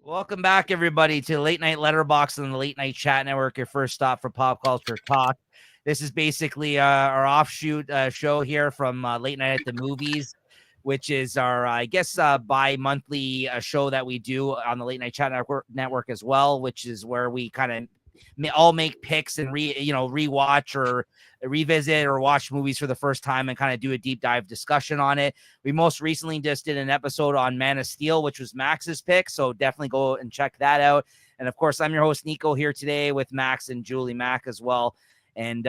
Welcome back, everybody, to Late Night Letterboxd and the Late Night Chat Network, your first stop for pop culture talk. This is basically our offshoot show here from Late Night at the Movies, which is our, bi-monthly show that we do on the Late Night Chat Network as well, which is where we kind of all make picks and rewatch or revisit or watch movies for the first time and kind of do a deep dive discussion on it. We most recently just did an episode on Man of Steel, which was Max's pick, so definitely go and check that out. And of course, I'm your host Nico here today with Max and Julie Mack as well. And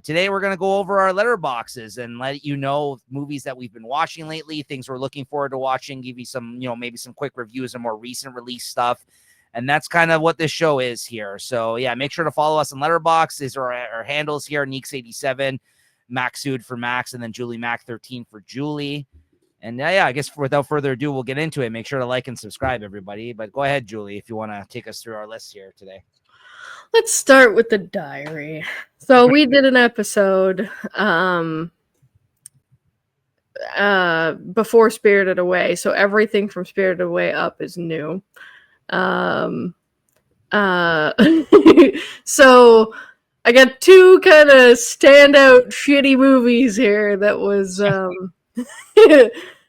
today we're going to go over our letterboxes and let you know movies that we've been watching lately, things we're looking forward to watching, give you some, maybe some quick reviews and more recent release stuff. And that's kind of what this show is here. So, yeah, make sure to follow us on Letterboxd. These are our handles here, Neeks87, Maxud for Max, and then Julie Mac 13 for Julie. And, I guess without further ado, we'll get into it. Make sure to like and subscribe, everybody. But go ahead, Julie, if you want to take us through our list here today. Let's start with the diary. So we did an episode before Spirited Away. So everything from Spirited Away up is new. So I got two kind of standout shitty movies here that was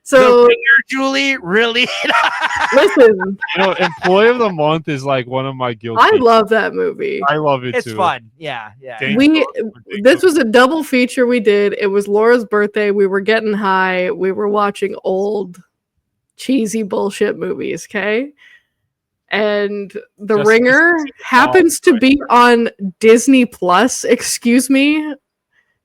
so Julie, really? listen, Employee of the Month is like one of my guilty. I love that movie. I love it it's too. It's fun. Yeah. This was a double feature we did. It was Laura's birthday. We were getting high. We were watching old cheesy bullshit movies, okay? And The Ringer happens to be on Disney Plus. Excuse me,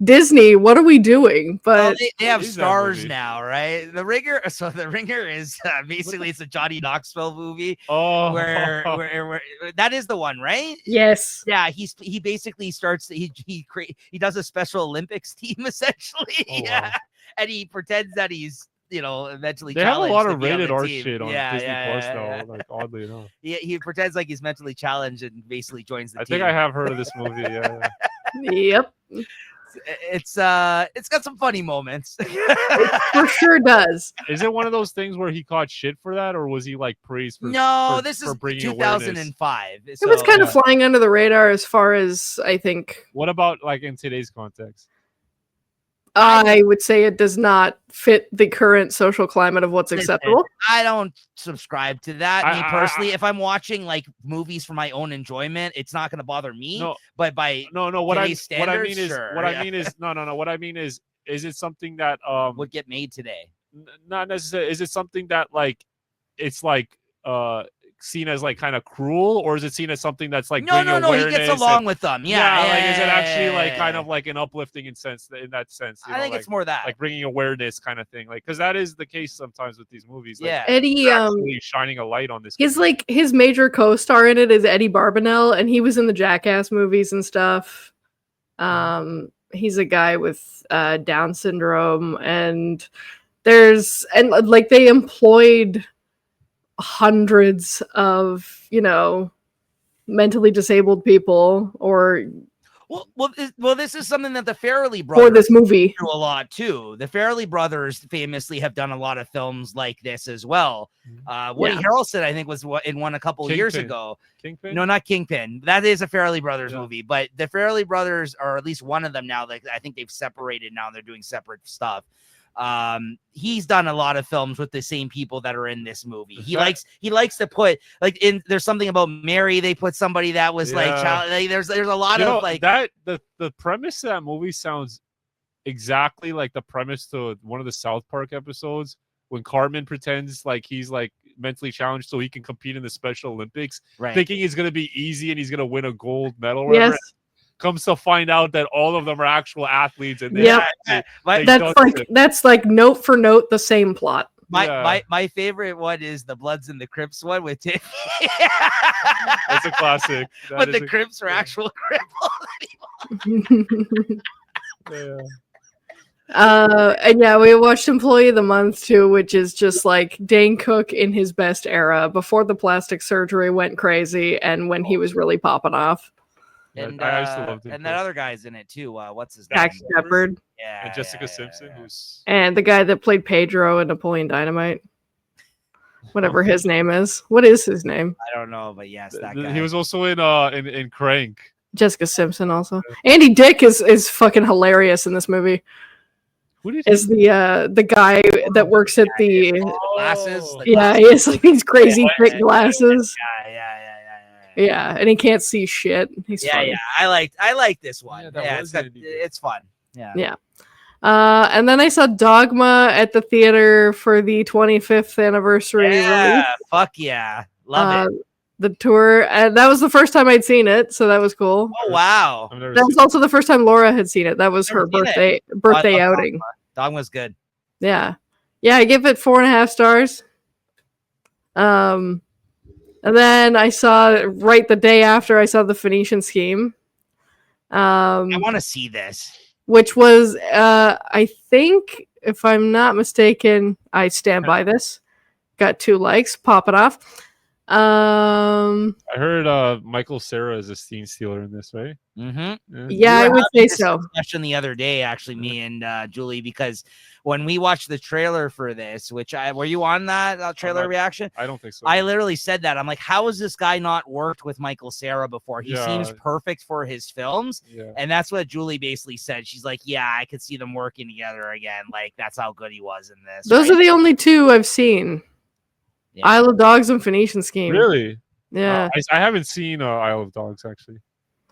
Disney, what are we doing? But they have stars now, right? The Ringer. So The Ringer is basically it's a Johnny Knoxville movie. Oh, where that is the one, right? Yes. Yeah, he basically starts. He does a Special Olympics team essentially. Oh, yeah, wow. And he pretends that he's mentally they have a challenged lot to of be on rated the R team. shit on Disney Plus though. Like oddly enough, he pretends like he's mentally challenged and basically joins the team. I think I have heard of this movie. Yeah. Yep. It's got some funny moments. It for sure does. Is it one of those things where he caught shit for that, or was he like praised for? No, this is bringing 2005. It was kind of flying under the radar as far as I think. What about like in today's context? I would say it does not fit the current social climate of what's acceptable. I don't subscribe to that. Me personally, if I'm watching like movies for my own enjoyment, it's not going to bother me. No, but by what I mean is it something that would get made today? Not necessarily. Is it something that like it's like seen as like kind of cruel, or is it seen as something that's like no, he gets along with them. Is it actually like kind of like an uplifting in that sense? I think it's more that like bringing awareness kind of thing, like because that is the case sometimes with these movies. Like, Eddie shining a light on this. His major co-star in it is Eddie Barbanel, and he was in the Jackass movies and stuff. He's a guy with Down syndrome, and they employed hundreds of mentally disabled people this is something that the Farrelly brothers for this movie do a lot too. The Farrelly brothers famously have done a lot of films like this as well. Woody Harrelson, I think, was in one a couple years ago. Kingpin? No, not Kingpin. That is a Farrelly brothers movie, but the Farrelly brothers, or at least one of them now, like I think they've separated now. They're doing separate stuff. He's done a lot of films with the same people that are in this movie. He likes to put like in. There's something about Mary. They put somebody that was there's a lot of like that. The premise of that movie sounds exactly like the premise to one of the South Park episodes when Cartman pretends like he's like mentally challenged so he can compete in the Special Olympics, thinking it's gonna be easy and he's gonna win a gold medal. Or whatever. Yes. Comes to find out that all of them are actual athletes, and that's like note for note the same plot. My favorite one is the Bloods and the Crips one with Tim. That's a classic. But the Crips are actual cripples. And we watched Employee of the Month too, which is just like Dane Cook in his best era before the plastic surgery went crazy and when he was really popping off. And, I used to love and that other guy's in it too. What's his name? Jack Shepard. And Jessica Simpson, and the guy that played Pedro in Napoleon Dynamite. whatever his name is. What is his name? I don't know, but yes, that guy. He was also in Crank. Jessica Simpson also. Andy Dick is fucking hilarious in this movie. Who did Is the guy that works at the glasses? The yeah, glasses. he has like these crazy thick glasses. Yeah. And he can't see shit. He's funny. I like this one. Yeah, Yeah, that was Andy Dick. it's fun. Yeah. Yeah. And then I saw Dogma at the theater for the 25th anniversary release. Fuck yeah. Love it. The tour, and that was the first time I'd seen it, so that was cool. Oh wow. That was also the first time Laura had seen it. That was her birthday outing. Dogma's good. Yeah. I give it 4.5 stars. And then I saw right the day after I saw the Phoenician Scheme. I want to see this. Which was I think, if I'm not mistaken, I stand by this. Got 2 likes, pop it off. I heard Michael Cera is a scene stealer in this, right? Mm-hmm. Yeah, I would say so. Discussion the other day, actually, me and Julie, because when we watched the trailer for this, were you on that trailer reaction? I don't think so. I literally said that. I'm like, how has this guy not worked with Michael Cera before? He seems perfect for his films. Yeah. And that's what Julie basically said. She's like, yeah, I could see them working together again. Like, that's how good he was in this. Those are the only 2 I've seen. Yeah. Isle of Dogs and Phoenician Scheme. Really? Yeah. I haven't seen Isle of Dogs, actually.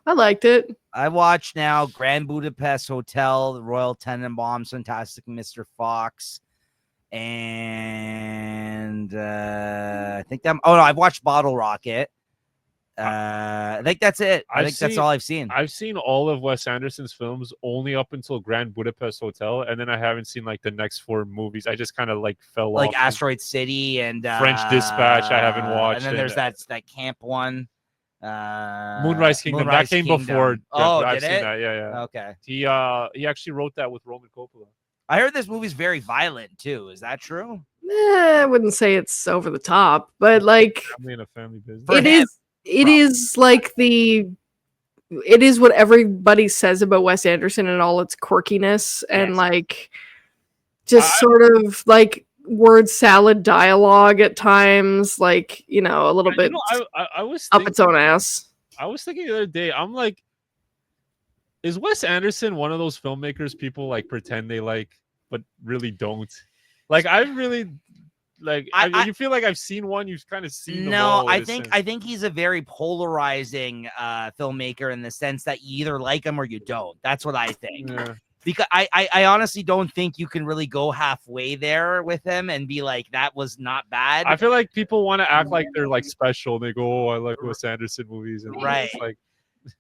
I liked it. I watched now Grand Budapest Hotel, The Royal Tenenbaums, Fantastic Mr. Fox, and I think that. Oh no, I've watched Bottle Rocket. I think that's it. I think that's all I've seen. I've seen all of Wes Anderson's films only up until Grand Budapest Hotel, and then I haven't seen like the next 4 movies. I just kind of like fell off. Like Asteroid City and French Dispatch. I haven't watched. And then there's that camp one. Moonrise Kingdom. That came before. Oh, I've did seen it? that. Yeah. Okay. He actually wrote that with Roman Coppola. I heard this movie's very violent too. Is that true? I wouldn't say it's over the top, but like Family and a family business. It is like it is what everybody says about Wes Anderson and all its quirkiness and like just sort of like word salad dialogue at times, like, a little bit I was up its own ass. I was thinking the other day, I'm like, is Wes Anderson one of those filmmakers people like pretend they like but really don't? Like, I really like you feel like I've seen one, you've kind of seen them all. I think he's a very polarizing filmmaker in the sense that you either like him or you don't. That's what I think. Yeah. Because I honestly don't think you can really go halfway there with him and be like, that was not bad. I feel like people want to act like they're like special. They go, oh, I like Wes Anderson movies, and right. It's like,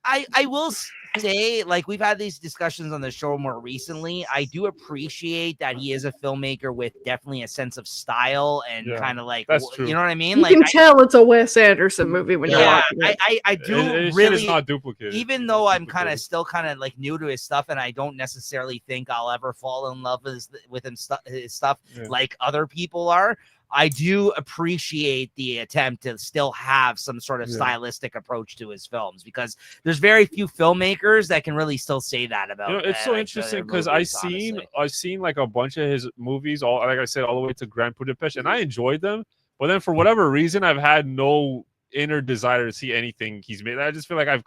I will say, like, we've had these discussions on the show more recently. I do appreciate that he is a filmmaker with definitely a sense of style and kind of like, that's true. You know what I mean? You like, can tell it's a Wes Anderson movie when you're watching it. I do it really, is not duplicated. Even though I'm kind of still kind of like new to his stuff, and I don't necessarily think I'll ever fall in love with his stuff like other people are. I do appreciate the attempt to still have some sort of stylistic approach to his films, because there's very few filmmakers that can really still say that about. It's so interesting because I've seen like a bunch of his movies, all like I said, all the way to Grand Budapest, and I enjoyed them. But then for whatever reason, I've had no inner desire to see anything he's made. I just feel like I've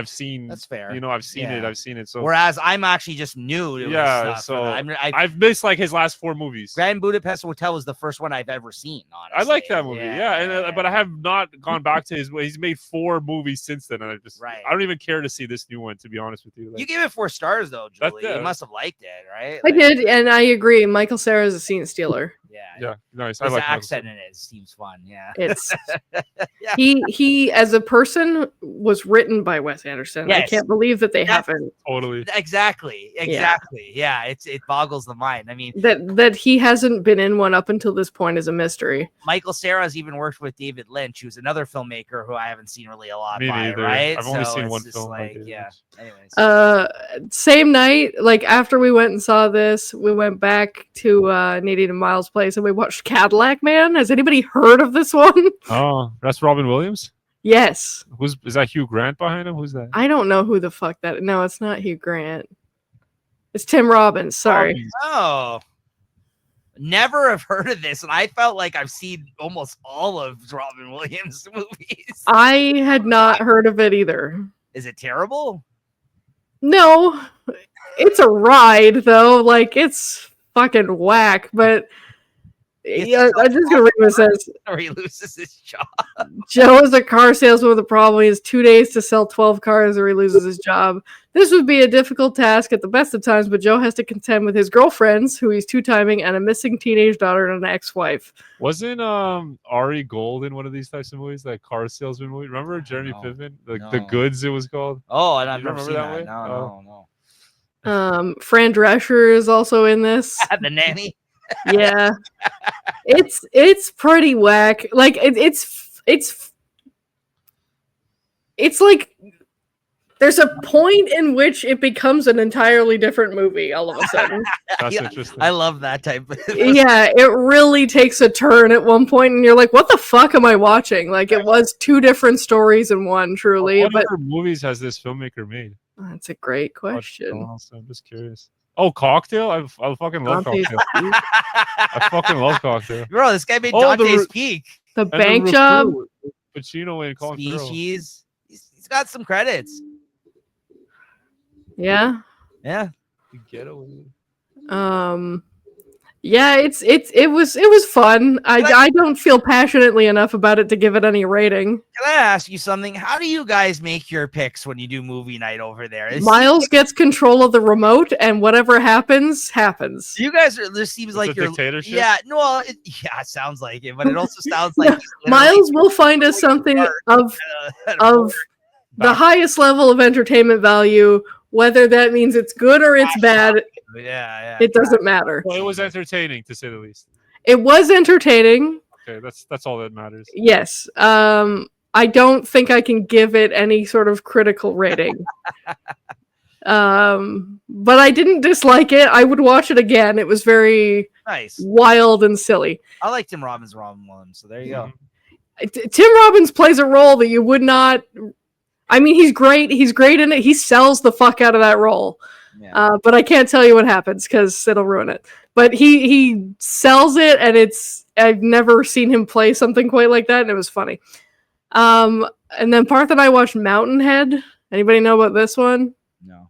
seen. That's fair. I've seen it. So whereas I'm actually just new to his stuff. So I've missed like his last 4 movies. Grand Budapest Hotel was the first one I've ever seen. Honestly, I like that movie. But I have not gone back to his. He's made 4 movies since then, and I don't even care to see this new one. To be honest with you, you gave it 4 stars though, Julie. You must have liked it, right? I did, and I agree. Michael Cera is a scene stealer. Yeah, nice. His accent in it seems fun. Yeah, it's he as a person was written by Wes Anderson. Yes. I can't believe that they haven't. Totally. Exactly. Yeah, it boggles the mind. I mean, that he hasn't been in one up until this point is a mystery. Michael Cera's even worked with David Lynch, who's another filmmaker who I haven't seen really a lot. Me neither. Right? I've only seen one film. Anyways. Same night, like after we went and saw this, we went back to Nadine and Miles' place and we watched Cadillac Man. Has anybody heard of this one? Oh, that's Robin Williams? Yes. Is that Hugh Grant behind him? Who's that? I don't know who the fuck that. No, it's not Hugh Grant. It's Tim Robbins. Sorry. Oh. Never have heard of this, and I felt like I've seen almost all of Robin Williams' movies. I had not heard of it either. Is it terrible? No, it's a ride though. Like it's fucking whack. But yeah, I'm just gonna read what it says. Or he loses his job. Joe is a car salesman with a problem. He has 2 days to sell 12 cars or he loses his job. This would be a difficult task at the best of times, but Joe has to contend with his girlfriends, who he's two-timing, and a missing teenage daughter and an ex-wife. Wasn't Ari Gold in one of these types of movies, that car salesman movie? Remember Jeremy Piven? The Goods, it was called. Oh, and I've You never seen remember that. that No. Fran Drescher is also in this. The nanny. Yeah. It's pretty whack. Like it's like there's a point in which it becomes an entirely different movie all of a sudden. That's interesting. I love that type of Yeah, it really takes a turn at one point and you're like, what the fuck am I watching? Like it was two different stories in one, truly. What But other movies has this filmmaker made? that's a great question. I'm just curious. Oh, Cocktail! I fucking love Dante's Cocktail. I fucking love Cocktail. Bro, this guy made Oh, Dante's Peak. The And bank the job. Recruit with Pacino and Colin Farrell. Species. He's got some credits. Yeah. Yeah. The Getaway. Yeah, it was fun. I don't feel passionately enough about it to give it any rating. Can I ask you something? How do you guys make your picks when you do movie night over there? Miles gets control of the remote, and whatever happens. You guys are. This seems like you're. Dictatorship. Yeah, no, it sounds like it, but it also sounds like Miles will find us something of the highest level of entertainment value, whether that means it's good or it's bad. Yeah. It doesn't matter. Well, it was entertaining, to say the least. It was entertaining. Okay, that's all that matters. Yes. I don't think I can give it any sort of critical rating. But I didn't dislike it. I would watch it again. It was very nice, wild and silly. I like Tim Robbins' Robin Williams, so there you go. Tim Robbins plays a role that you would not. I mean, he's great. He's great in it. He sells the fuck out of that role. Yeah. But I can't tell you what happens because it'll ruin it. But he sells it, and I've never seen him play something quite like that, and it was funny. And then Parth and I watched Mountainhead. Anybody know about this one? No.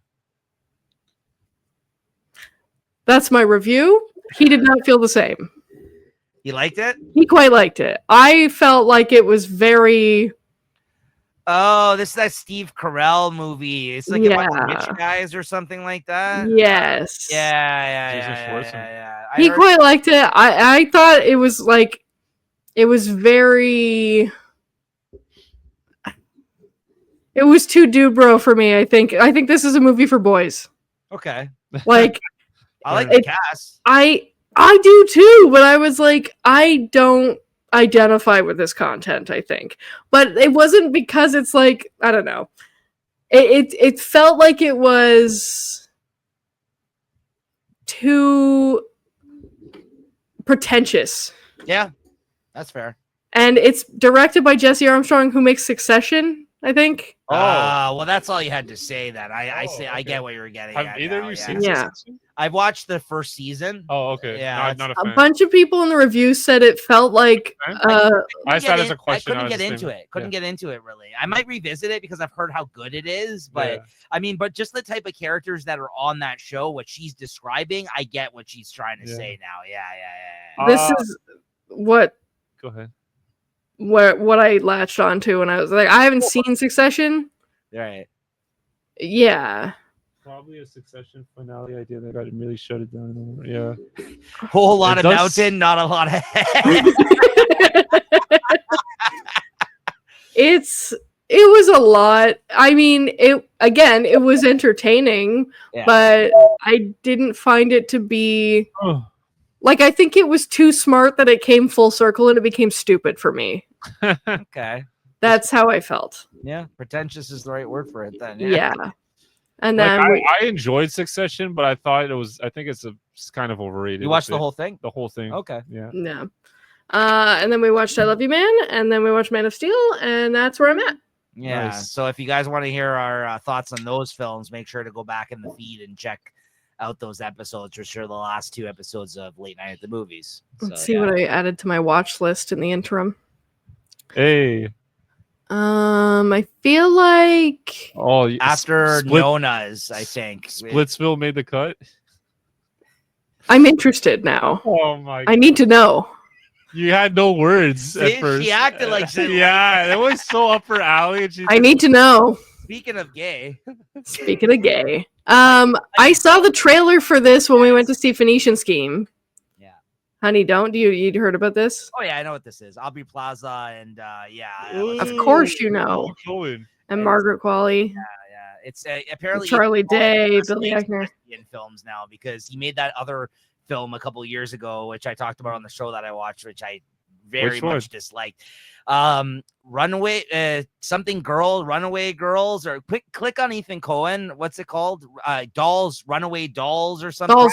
That's my review. He did not feel the same. You liked it? He quite liked it. I felt like it was very... Oh, this is that Steve Carell movie. It's like a bunch of rich guys or something like that. Yes. Yeah. He quite liked it. I thought it was like... It was very... It was too dude bro for me, I think. I think this is a movie for boys. Okay. Like... I like the cast. I do too, but I was like, I don't identify with this content, I think. But it wasn't because it's like, I don't know. It felt like it was too pretentious. Yeah, that's fair. And it's directed by Jesse Armstrong, who makes Succession, I think. Well, that's all you had to say. Then I get what you were getting. Have either of you seen Succession? I've watched the first season. Oh, okay. Yeah, not a fan. A bunch of people in the reviews said it felt like. I said as a question. I couldn't get into it. Couldn't get into it really. I might revisit it because I've heard how good it is. But I mean, but just the type of characters that are on that show, what she's describing, I get what she's trying to say now. Yeah. This is what. Go ahead. What I latched onto when I was like, I haven't seen Succession. Right. Yeah. Probably a Succession finale idea that got really shut it down. Yeah. Whole lot of mountain, not a lot of head. It was a lot. I mean, it was entertaining, but I didn't find it to be like, I think it was too smart that it came full circle and it became stupid for me. Okay. That's how I felt. Yeah, pretentious is the right word for it then. Yeah. And then I enjoyed Succession, but I think it's kind of overrated. You watched the whole thing? The whole thing. Okay. Yeah. No. And then we watched I Love You Man, and then we watched Man of Steel, and that's where I'm at. Yeah. Nice. So if you guys want to hear our thoughts on those films, make sure to go back in the feed and check out those episodes, which are the last 2 episodes of Late Night at the Movies. Let's see what I added to my watch list in the interim. Hey. I feel like after Nona's, I think Splitsville made the cut. I'm interested now. Oh my! I need to know. You had no words at first. She acted like she yeah, it was so up her alley. And I need to know. Speaking of gay. I saw the trailer for this when we went to see Phoenician Scheme. Yeah. Honey, don't you heard about this? Oh yeah, I know what this is. Aubrey Plaza and of course you know. And Margaret Qualley. Yeah. It's apparently Charlie Day, Billy Eichner in films now because he made that other film a couple years ago, which I talked about on the show that I watched, which I very much disliked. Runaway Runaway Girls, or click on Ethan Cohen. What's it called? Runaway Dolls or something.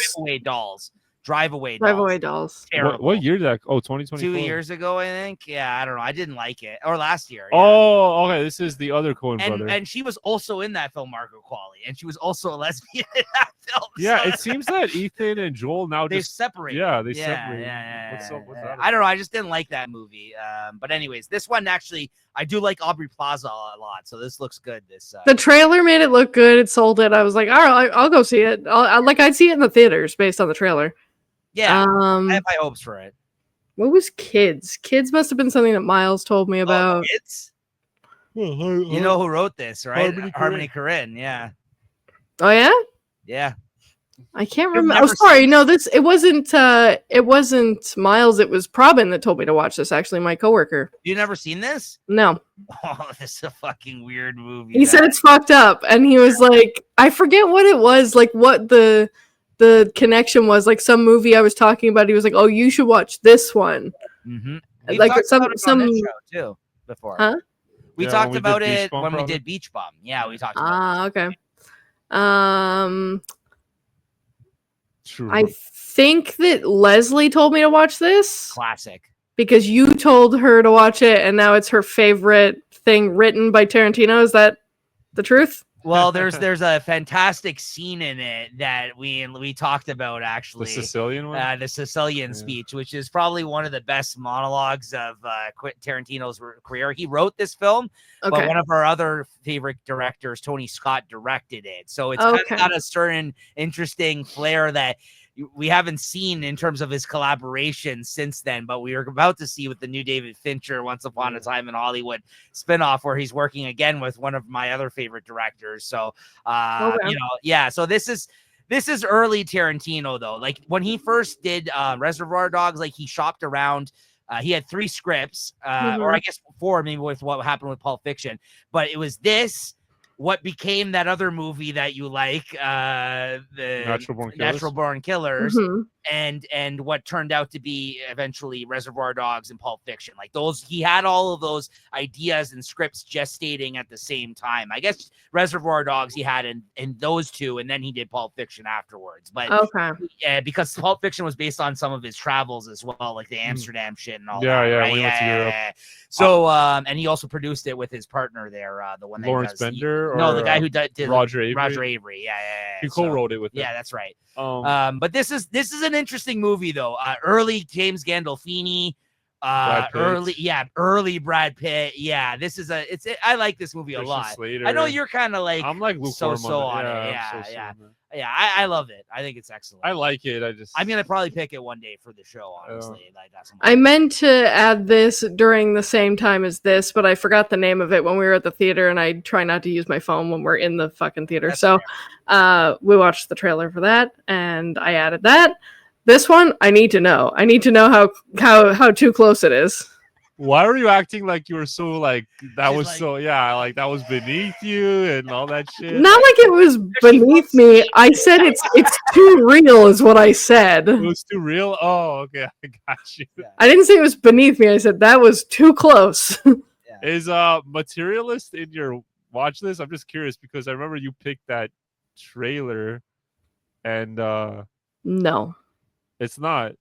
Drive Away Dolls. What year did that? Oh, 2024. 2 years ago, I think. Yeah, I don't know. I didn't like it. Or last year. Yeah. Oh, okay. This is the other Cohen brother. And she was also in that film, Margaret Qualley, and she was also a lesbian in that film. Yeah, it seems that Ethan and Joel now they separate. Yeah, they separate. Yeah. What's that I don't know. I just didn't like that movie. But anyways, this one actually, I do like Aubrey Plaza a lot, so this looks good. The trailer made it look good. It sold it. I was like, all right, I'll go see it. I'd see it in the theaters based on the trailer. Yeah, I have high hopes for it. What was Kids? Kids must have been something that Miles told me about. Kids? You know who wrote this, right? Harmony Korine. Yeah. Oh yeah. Yeah. I can't remember. Oh, sorry. No, it wasn't Miles. It was Probin that told me to watch this. Actually, my coworker. You never seen this? No. Oh, this is a fucking weird movie. He said it's fucked up, and he was like, I forget what it was. Like what the connection was. Like some movie I was talking about. He was like, "Oh, you should watch this one." Mm-hmm. Like some show too before. Huh? We talked about it when we did Beach Bum. Yeah, we talked about it. Okay. True. I think that Leslie told me to watch this. Classic. Because you told her to watch it, and now it's her favorite thing written by Tarantino. Is that the truth? Well, there's a fantastic scene in it that we talked about, actually. The Sicilian one? The Sicilian speech, which is probably one of the best monologues of Tarantino's career. He wrote this film, but one of our other favorite directors, Tony Scott, directed it. So it's kind of got a certain interesting flair that we haven't seen in terms of his collaboration since then, but we are about to see with the new David Fincher Once Upon a Time in Hollywood spinoff, where he's working again with one of my other favorite directors. So, so this is early Tarantino though. Like when he first did Reservoir Dogs, like he shopped around. He had 3 scripts, or I guess 4, maybe with what happened with Pulp Fiction, but it was this. What became that other movie that you like, the Natural Born Killers, and what turned out to be eventually Reservoir Dogs and Pulp Fiction. Like those, he had all of those ideas and scripts gestating at the same time. I guess Reservoir Dogs he had in those 2, and then he did Pulp Fiction afterwards. But because Pulp Fiction was based on some of his travels as well, like the Amsterdam shit and all that. Right? When he went to Europe. So, and he also produced it with his partner there, the one that Lawrence Bender. No, the guy who did Roger Avery. Roger Avery. Yeah. He co-wrote it with him. Yeah, that's right. But this is an interesting movie though. Early James Gandolfini, early Brad Pitt. Yeah, this is I like this movie a lot. Slater. I know you're kind of like I'm like lukewarm on it. Yeah, I love it. I think it's excellent. I like it. I'm gonna probably pick it one day for the show. Honestly, I meant to add this during the same time as this, but I forgot the name of it when we were at the theater, and I try not to use my phone when we're in the fucking theater. We watched the trailer for that, and I added that. This one, I need to know. I need to know how too close it is. Why were you acting like you were so like that was like, so like that was beneath you and all that shit? Not like it was beneath me. I said it's too real is what I said. It was too real? Oh, okay. I got you. I didn't say it was beneath me. I said that was too close. Is Materialist in your watch list? I'm just curious because I remember you picked that trailer and no. It's not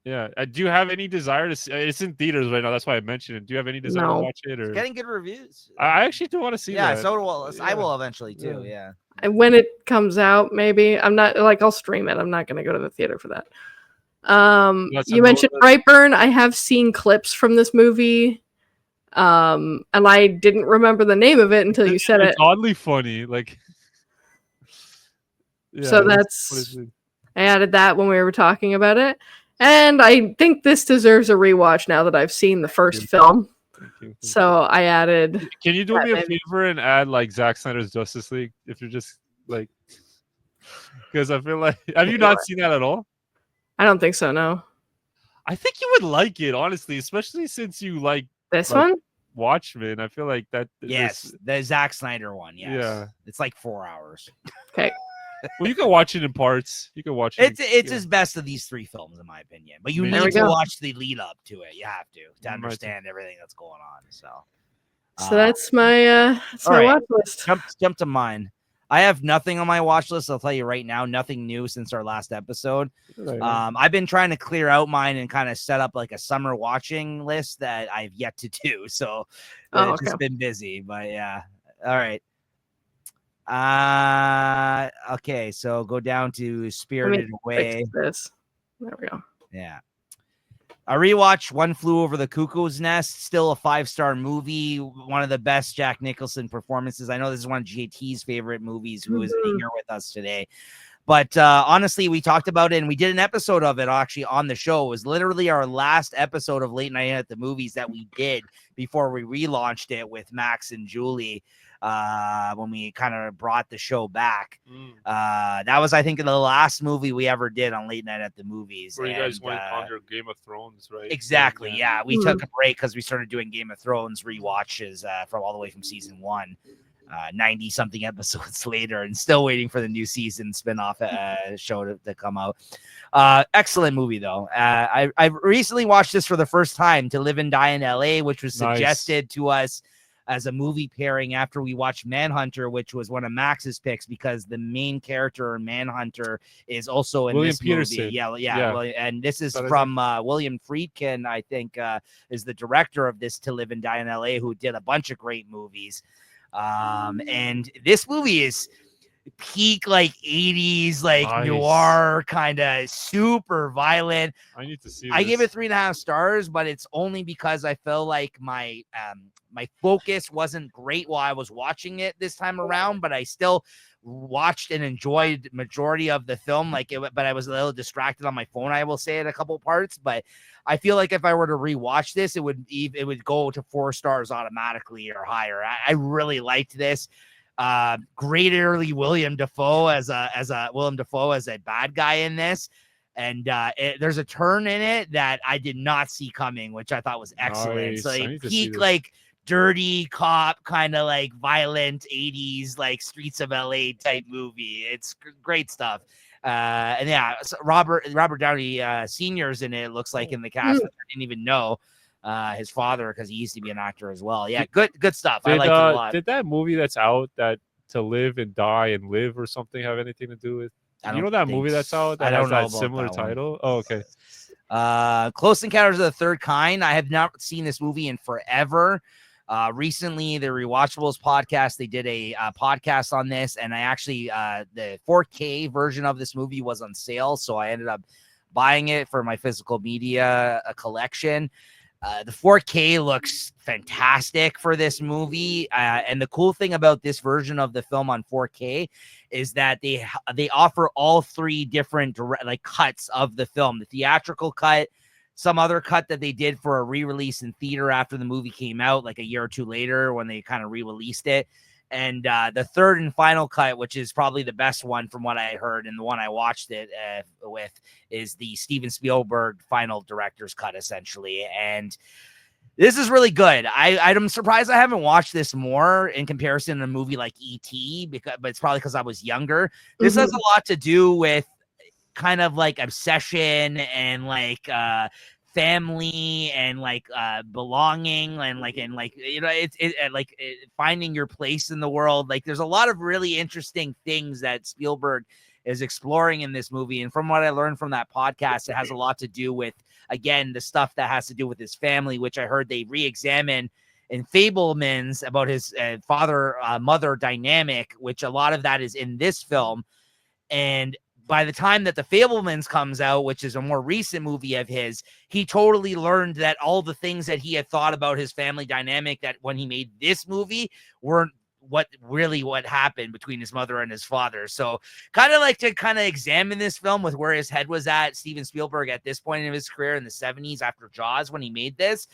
Yeah. Do you have any desire to see it's in theaters right now? That's why I mentioned it. Do you have any desire to No. watch it? It's Or getting good reviews. I actually do want to see Yeah, that. so will I Yeah. will eventually too. Yeah. Yeah. When it comes out, maybe. I'm not like I'll stream it. I'm not gonna go to the theater for that. That's You mentioned Brightburn. I have seen clips from this movie. And I didn't remember the name of it until you said it. It's oddly funny. Like So that's I added that when we were talking about it. And I think this deserves a rewatch now that I've seen the first film. Thank you. So I added. Can you do me a favor and add like Zack Snyder's Justice League if you're just like because I feel like have you not seen that at all? I don't think so, no. I think you would like it, honestly, especially since you like this one? Watchmen. I feel like that Yes, the Zack Snyder one, yes. Yeah. It's like 4 hours. Okay. Well, you can watch it in parts. You can watch it. It's his best of these 3 films, in my opinion. But you need to watch the lead up to it. You have to understand everything that's going on. So that's my watch list. Jump to mine. I have nothing on my watch list. I'll tell you right now, nothing new since our last episode. I've been trying to clear out mine and kind of set up like a summer watching list that I've yet to do. So it's just been busy, but yeah. All right. Okay. So go down to Spirited Away. This. There we go. Yeah. I rewatched One Flew Over the Cuckoo's Nest, still a 5-star movie, one of the best Jack Nicholson performances. I know this is one of JT's favorite movies, who is here with us today. But honestly, we talked about it and we did an episode of it actually on the show. It was literally our last episode of Late Night at the Movies that we did before we relaunched it with Max and Julie. When we kind of brought the show back. That was, I think, the last movie we ever did on Late Night at the Movies. Where you guys went on your Game of Thrones, right? Exactly, yeah. We took a break because we started doing Game of Thrones rewatches from all the way from season 1. 90-something episodes later and still waiting for the new season spinoff show to come out. Excellent movie, though. I recently watched this for the first time, To Live and Die in L.A., which was suggested to us as a movie pairing after we watched Manhunter, which was one of Max's picks because the main character in Manhunter is also in William this Peterson. movie. Yeah. And this is from William Friedkin, I think, is the director of this To Live and Die in L.A., who did a bunch of great movies. And this movie is peak like 80s like noir, kind of super violent. I need to see I gave it 3.5 stars, but it's only because I felt like my focus wasn't great while I was watching it this time around, but I still watched and enjoyed majority of the film, but I was a little distracted on my phone, I will say, in a couple parts. But I feel like if I were to rewatch this, it would go to 4 stars automatically or higher. I really liked this. Great early William Dafoe as a bad guy in this. And there's a turn in it that I did not see coming, which I thought was excellent. So peak like dirty cop, kind of like violent 80s, like Streets of LA type movie. It's great stuff. And yeah, so Robert Downey Sr.'s in it, looks like, in the cast. I didn't even know his father, because he used to be an actor as well. Yeah, good stuff. I liked it a lot. Did that movie that's out, that To Live and Die and Live or something, have anything to do with? You know that movie that's out that has that similar title? Oh, okay. Close Encounters of the Third Kind. I have not seen this movie in forever. Recently, the Rewatchables podcast, they did a podcast on this, and I actually the 4K version of this movie was on sale, so I ended up buying it for my physical media collection. The 4K looks fantastic for this movie, and the cool thing about this version of the film on 4K is that they offer all 3 different cuts of the film: the theatrical cut, some other cut that they did for a re-release in theater after the movie came out, like a year or 2 later when they kind of re-released it. And the third and final cut, which is probably the best one from what I heard and the one I watched it with, is the Steven Spielberg final director's cut, essentially. And this is really good. I'm surprised I haven't watched this more in comparison to a movie like E.T., but it's probably because I was younger. This has a lot to do with kind of like obsession and like family and like belonging and finding your place in the world. Like, there's a lot of really interesting things that Spielberg is exploring in this movie. And from what I learned from that podcast, it has a lot to do with, again, the stuff that has to do with his family, which I heard they re-examine in Fabelmans about his father-mother dynamic, which a lot of that is in this film. And by the time that the Fabelmans comes out, which is a more recent movie of his, he totally learned that all the things that he had thought about his family dynamic that when he made this movie weren't what happened between his mother and his father. So kind of like to kind of examine this film with where his head was at, Steven Spielberg at this point in his career in the 70s after Jaws when he made this.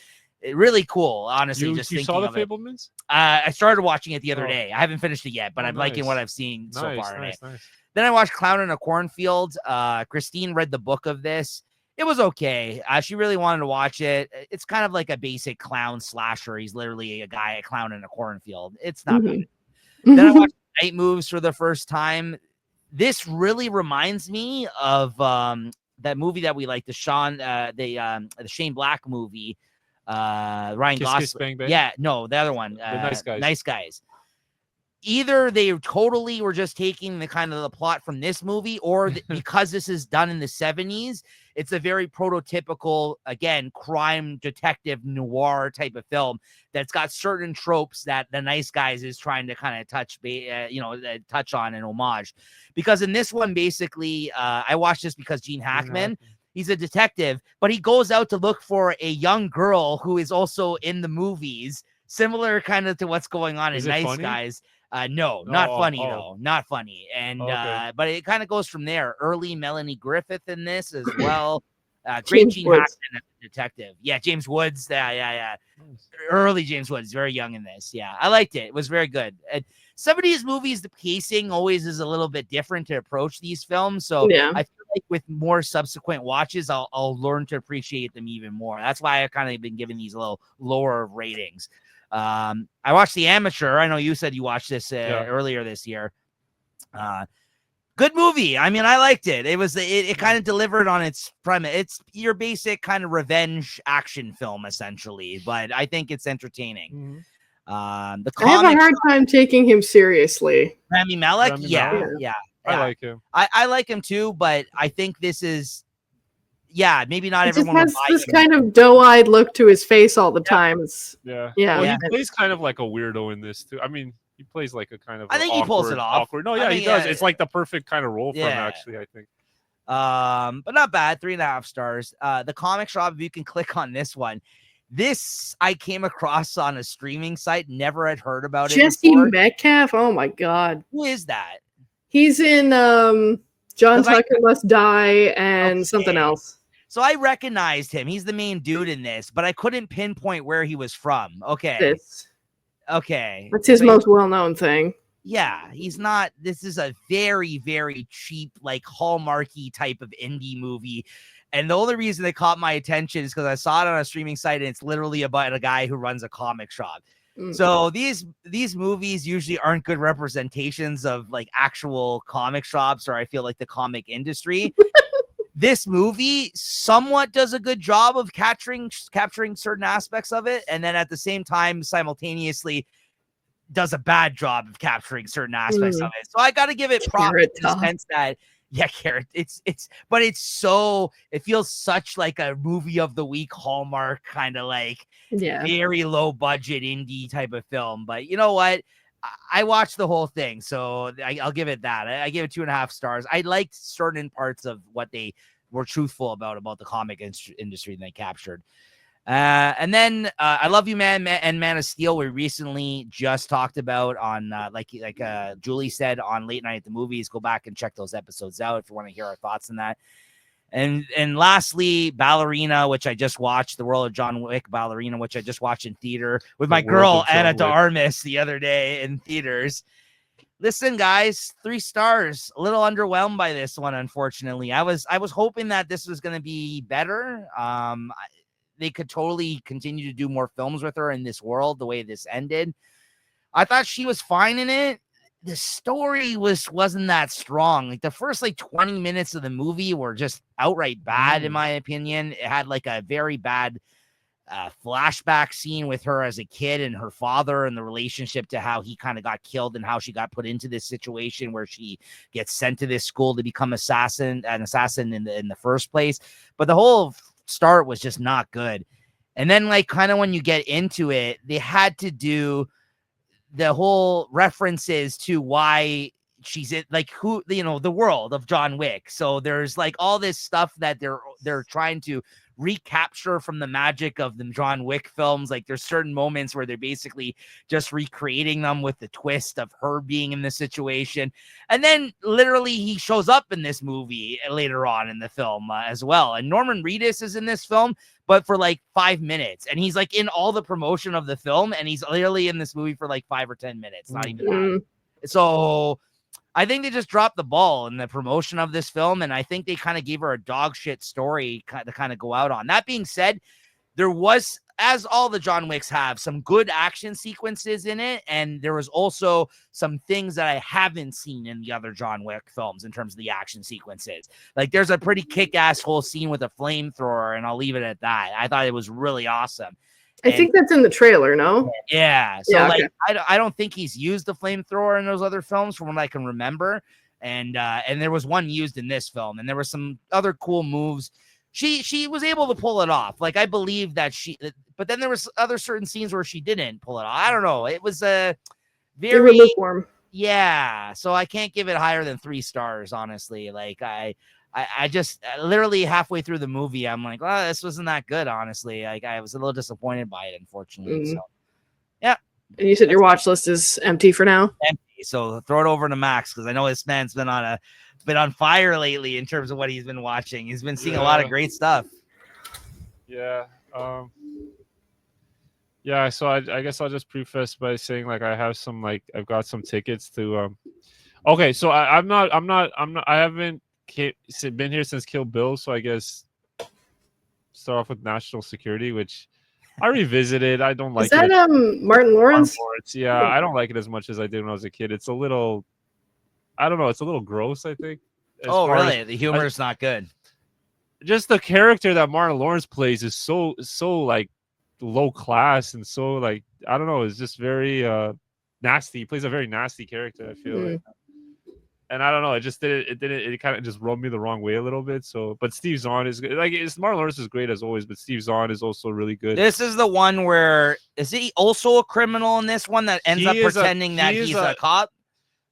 Really cool, honestly. You just thinking saw the of it. Fabelmans? I started watching it the other day. I haven't finished it yet, but I'm liking what I've seen so far in it. Then I watched Clown in a Cornfield. Christine read the book of this. It was okay. She really wanted to watch it. It's kind of like a basic clown slasher. He's literally a guy, a clown in a cornfield. It's not bad. Then I watched Night Moves for the first time. This really reminds me of that movie that we like, the Shane Black movie. Ryan Kiss, Gosling. Kiss, Bang, Bang? Yeah, no, the other one. The Nice Guys. Nice Guys. Either they totally were just taking the kind of the plot from this movie, or because this is done in the 70s, it's a very prototypical, again, crime detective noir type of film that's got certain tropes that the Nice Guys is trying to kind of touch on and homage. Because in this one, basically, I watched this because Gene Hackman, he's a detective, but he goes out to look for a young girl who is also in the movies, similar kind of to what's going on in Nice Guys. No, not funny though. Not funny. And but it kind of goes from there. Early Melanie Griffith in this as well. Great Gene Hackman as a detective. Yeah, James Woods. Yeah. Early James Woods, very young in this. Yeah, I liked it. It was very good. And some of these movies, the pacing always is a little bit different to approach these films. So I feel like with more subsequent watches, I'll learn to appreciate them even more. That's why I've kind of been giving these a little lower ratings. I watched The Amateur. I know you said you watched this earlier this year. Good movie. I mean, I liked it. It kind of delivered on its premise. It's your basic kind of revenge action film, essentially, but I think it's entertaining. I have a hard time taking him seriously. Rami Malek? Yeah. I like him. I like him too, but I think this is maybe not everyone has this kind of doe-eyed look to his face all the time. Well, he plays kind of like a weirdo in this too. I mean, he plays like a kind of I think he pulls it off. Awkward. No, he does. It's like the perfect kind of role for him, actually, I think. But not bad. 3.5 stars. The comic shop, if you can click on this one. This I came across on a streaming site. Never had heard about it. Jesse Metcalf. Oh my god. Who is that? He's in John Tucker Must Die and something else. So I recognized him. He's the main dude in this, but I couldn't pinpoint where he was from. Okay. That's his most well-known thing. Yeah, he's not. This is a very, very cheap, like Hallmarky type of indie movie. And the only reason it caught my attention is because I saw it on a streaming site, and it's literally about a guy who runs a comic shop. So these movies usually aren't good representations of like actual comic shops, or I feel like the comic industry. This movie somewhat does a good job of capturing certain aspects of it, and then at the same time, simultaneously does a bad job of capturing certain aspects of it. So I got to give it props in the sense that Carrot. It feels such like a movie of the week Hallmark kind of like very low budget indie type of film. But you know what? I watched the whole thing, so I'll give it that. I gave it 2.5 stars. I liked certain parts of what they were truthful about the comic industry they captured. And then I Love You, Man, and Man of Steel. We recently just talked about on like Julie said on Late Night at the Movies. Go back and check those episodes out if you want to hear our thoughts on that. And lastly, Ballerina, which I just watched, The World of John Wick, Ballerina, which I just watched in theater with my girl Anna de Armas the other day in theaters. Listen, guys, 3 stars. A little underwhelmed by this one, unfortunately. I was hoping that this was going to be better. They could totally continue to do more films with her in this world the way this ended. I thought she was fine in it. The story wasn't that strong. Like the first 20 minutes of the movie were just outright bad, in my opinion. It had like a very bad flashback scene with her as a kid and her father and the relationship to how he kind of got killed and how she got put into this situation where she gets sent to this school to become an assassin in the first place. But the whole start was just not good. And then like kind of when you get into it, they had to do the whole references to why she's in, like, who, you know, the world of John Wick. So there's like all this stuff that they're trying to recapture from the magic of the John Wick films. Like there's certain moments where they're basically just recreating them with the twist of her being in the situation. And then literally he shows up in this movie later on in the film as well. And Norman Reedus is in this film, but for like 5 minutes. And he's like in all the promotion of the film. And he's literally in this movie for like 5 or 10 minutes. Not even that. So I think they just dropped the ball in the promotion of this film, and I think they kind of gave her a dog shit story to kind of go out on. That being said, there was, as all the John Wicks have, some good action sequences in it, and there was also some things that I haven't seen in the other John Wick films in terms of the action sequences. Like there's a pretty kick-ass whole scene with a flamethrower, and I'll leave it at that. I thought it was really awesome. I think that's in the trailer, no? Yeah. So Yeah, like, okay. I don't think he's used the flamethrower in those other films from what I can remember. And there was one used in this film, and there were some other cool moves. She was able to pull it off. Like I believe that but then there was other certain scenes where she didn't pull it off. I don't know. It was a very lukewarm. Yeah. So I can't give it higher than 3 stars, honestly. Like I just literally halfway through the movie, I'm like, oh, this wasn't that good, honestly. Like I was a little disappointed by it, unfortunately. So, yeah. And you said your watch list is empty for now? Empty. So throw it over to Max, because I know this man's been on fire lately in terms of what he's been watching. He's been seeing a lot of great stuff. Yeah. Yeah. So I guess I'll just preface by saying like I've got some tickets to. Okay, so I haven't been here since Kill Bill, so I guess start off with National Security, which I revisited. I don't like Is that it. Martin Lawrence? Yeah, I don't like it as much as I did when I was a kid. It's a little, I don't know, it's a little gross, I think. Oh, really? The humor is not good. Just the character that Martin Lawrence plays is so like low class and so like, I don't know, it's just very nasty. He plays a very nasty character, I feel like. And I don't know, it kind of just rubbed me the wrong way a little bit. So, but Steve Zahn is good. Like, Martin Lawrence is great as always, but Steve Zahn is also really good. This is the one where, is he also a criminal in this one that ends up pretending that he's a cop?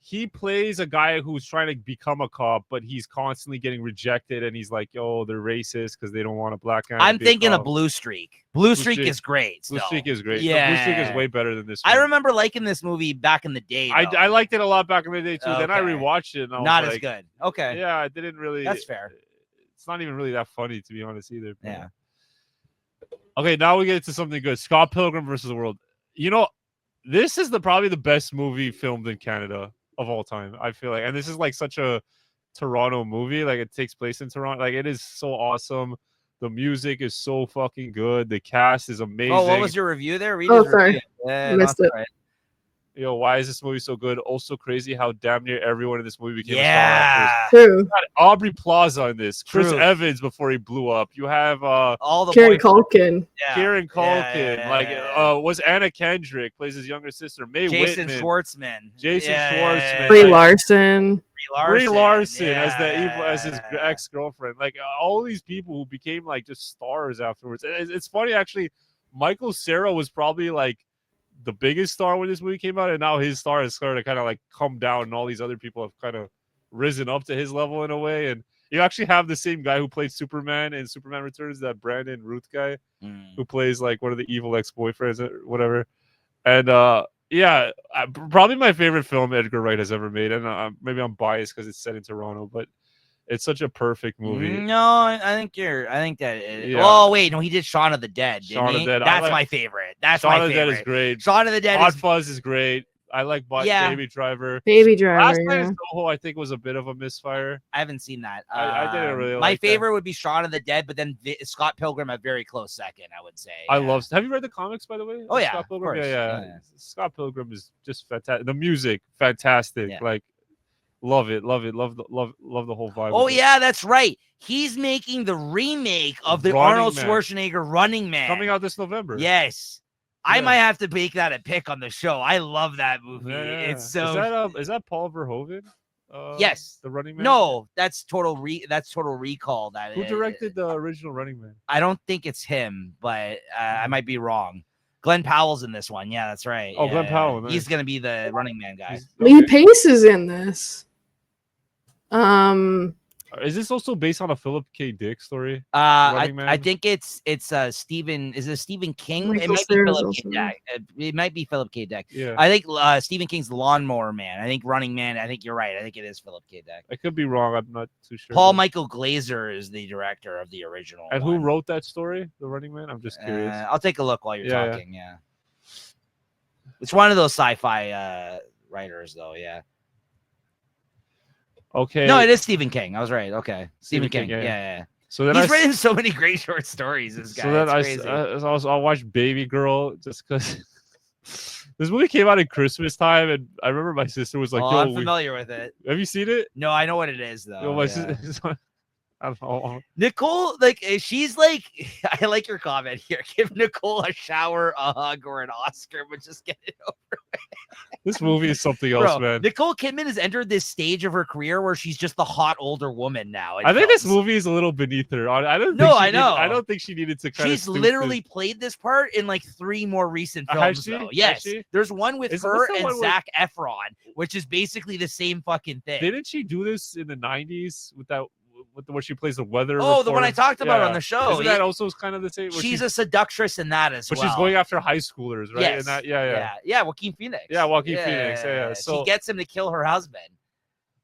He plays a guy who's trying to become a cop, but he's constantly getting rejected, and he's like, "Yo, they're racist because they don't want a black guy." I'm thinking of Blue Streak. Blue Streak is great. Blue Streak is great. Yeah, Blue Streak is way better than this one. I remember liking this movie back in the day. I liked it a lot back in the day too. Okay. Then I rewatched it. And I was not as good. Okay. Yeah, I didn't really. That's fair. It's not even really that funny, to be honest, either. But. Yeah. Okay, now we get to something good. Scott Pilgrim versus the World. You know, this is probably the best movie filmed in Canada of all time, I feel like. And this is like such a Toronto movie. Like, it takes place in Toronto. Like, it is so awesome. The music is so fucking good. The cast is amazing. Oh, what was your review there? Sorry. Yeah, missed it. Right. Yo, why is this movie so good? Also crazy how damn near everyone in this movie became a star actors. True. Aubrey Plaza in this. Chris Evans before he blew up. You have all the Kieran Culkin. Yeah. Kieran Culkin. Was Anna Kendrick plays his younger sister. Jason Whitman. Schwartzman. Schwartzman. Brie Larson. Brie Larson as his ex-girlfriend. Like, all these people who became like just stars afterwards. It's funny, actually. Michael Cera was probably like the biggest star when this movie came out, and now his star has started to kind of like come down, and all these other people have kind of risen up to his level in a way. And you actually have the same guy who played Superman in Superman Returns, that Brandon Routh guy, who plays like one of the evil ex-boyfriends or whatever. And probably my favorite film Edgar Wright has ever made. And maybe I'm biased because it's set in Toronto, but it's such a perfect movie. No, I think that. Yeah. Oh wait, no, he did Shaun of the Dead. Shaun of the Dead. That's my favorite. Shaun of the Dead is great. Shaun of the Dead. Hot Fuzz is great. I like Baby Driver. Baby Driver. Last Night in Soho, I think, was a bit of a misfire. I haven't seen that. I didn't really. My favorite would be Shaun of the Dead, but then Scott Pilgrim a very close second, I would say. I love. Have you read the comics, by the way? Oh yeah, Scott Pilgrim. Of course. Yeah. Scott Pilgrim is just fantastic. The music, fantastic. Yeah. Like Love it. Love the whole vibe. Oh of it. yeah, that's right. He's making the remake of the Running Arnold Man. Schwarzenegger Running Man. Coming out this November. Yes. I Yeah. might have to make that a pick on the show. I love that movie. Yeah. It's so is that Paul Verhoeven? yes. The Running Man. No, that's Total Recall. Who directed the original Running Man? I don't think it's him, but I might be wrong. Glenn Powell's in this one. Yeah, that's right. Oh, Yeah, Glenn Powell. yeah. Nice. He's gonna be the Running Man guy. Lee Pace is in this. Is this also based on a Philip K. Dick story? I think it's Stephen. Is it Stephen King? Michael It might be Cera's Philip K. also Dick. It might be Philip K. Dick. Yeah. I think Stephen King's Lawnmower Man. I think Running Man. I think you're right. I think it is Philip K. Dick. I could be wrong. I'm not too sure. Paul Michael Glaser is the director of the original. And one. who wrote that story, The Running Man? I'm just curious. I'll take a look while you're Yeah, talking. Yeah. It's one of those sci-fi writers, though. Yeah. Okay. No, it is Stephen King. I was right. Okay, Stephen King. King, Yeah. So then He's written so many great short stories. This guy. So then It's crazy. I'll watch Baby Girl just because this movie came out at Christmas time, and I remember my sister was like, Oh, "Yo, I'm familiar with it. have you seen it?" No, I know what it is though. Yo, my Yeah. sister, I don't know. Nicole, like she's like, I like your comment here. Give Nicole a shower, a hug, or an Oscar, but just get it over. This movie is something else, Bro, man. Nicole Kidman has entered this stage of her career where she's just the hot older woman now. I think this movie is a little beneath her. I don't. No, think I know. I don't think she needed to. She's literally played this part in like 3 more recent films. Though. Yes, there's one with her and Zac Efron, which is basically the same fucking thing. Didn't she do this in the '90s with that? With where she plays the weather. Oh, the one I talked about on the show. Isn't that also kind of the same? She's a seductress in that as well. But she's going after high schoolers, right? Yes. And that, yeah. Joaquin Phoenix. Yeah, Joaquin Phoenix. Yeah. So she gets him to kill her husband.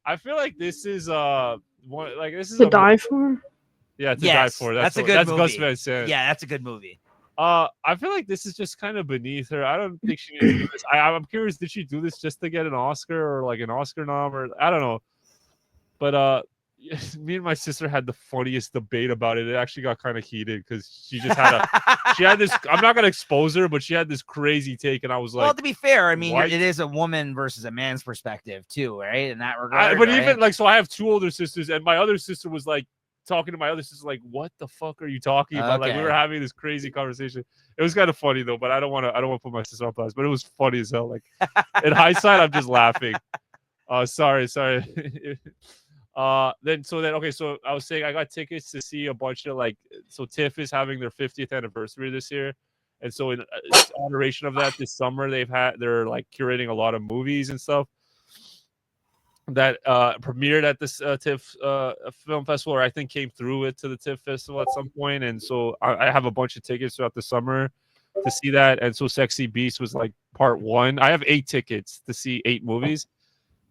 I feel like this is this is To Die For. Yeah, To Die For. That's a good movie. Gus Van Sant. Yeah, that's a good movie. I feel like this is just kind of beneath her. I don't think she needs to do this. I'm curious, did she do this just to get an Oscar or like an Oscar nom or I don't know. But me and my sister had the funniest debate about it. It actually got kind of heated because she just had she had this. I'm not gonna expose her, but she had this crazy take, and I was like, well, to be fair, I mean, what? it is a woman versus a man's perspective too, right? In that regard. But right? even like, so I have 2 older sisters, and my other sister was like talking to my other sister, like, "What the fuck are you talking about?" Like we were having this crazy conversation. It was kind of funny though, but I don't want to put my sister on blast. But it was funny as hell. Like in hindsight, I'm just laughing. Sorry. Okay, so I was saying I got tickets to see a bunch of so TIFF is having their 50th anniversary this year, and so in honoration of that, this summer they're like curating a lot of movies and stuff that premiered at this TIFF film festival, or I think came through it to the TIFF festival at some point, and so I have a bunch of tickets throughout the summer to see that, and so Sexy Beast was like part 1. I have 8 tickets to see 8 movies.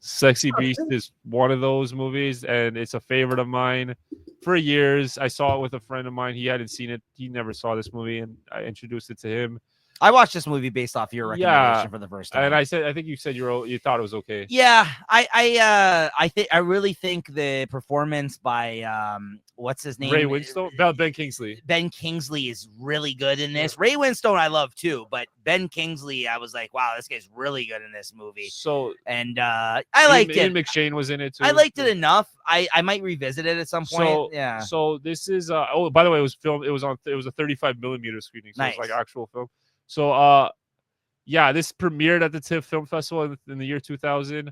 Sexy Beast is one of those movies, and it's a favorite of mine. For years, I saw it with a friend of mine. He hadn't seen it. He never saw this movie, and I introduced it to him. I watched this movie based off your recommendation for the first time. And I think you said you thought it was okay. Yeah, I really think the performance by what's his name? Ray Winstone? Ben Kingsley. Ben Kingsley is really good in this. Ray Winstone I love too, but Ben Kingsley, I was like, wow, this guy's really good in this movie. So I liked it. Ian McShane was in it too. I liked it enough. I might revisit it at some point. Yeah. So this is by the way, it was filmed. It was a 35 millimeter screening, so nice. It's like actual film. So this premiered at the TIFF Film Festival in the year 2000.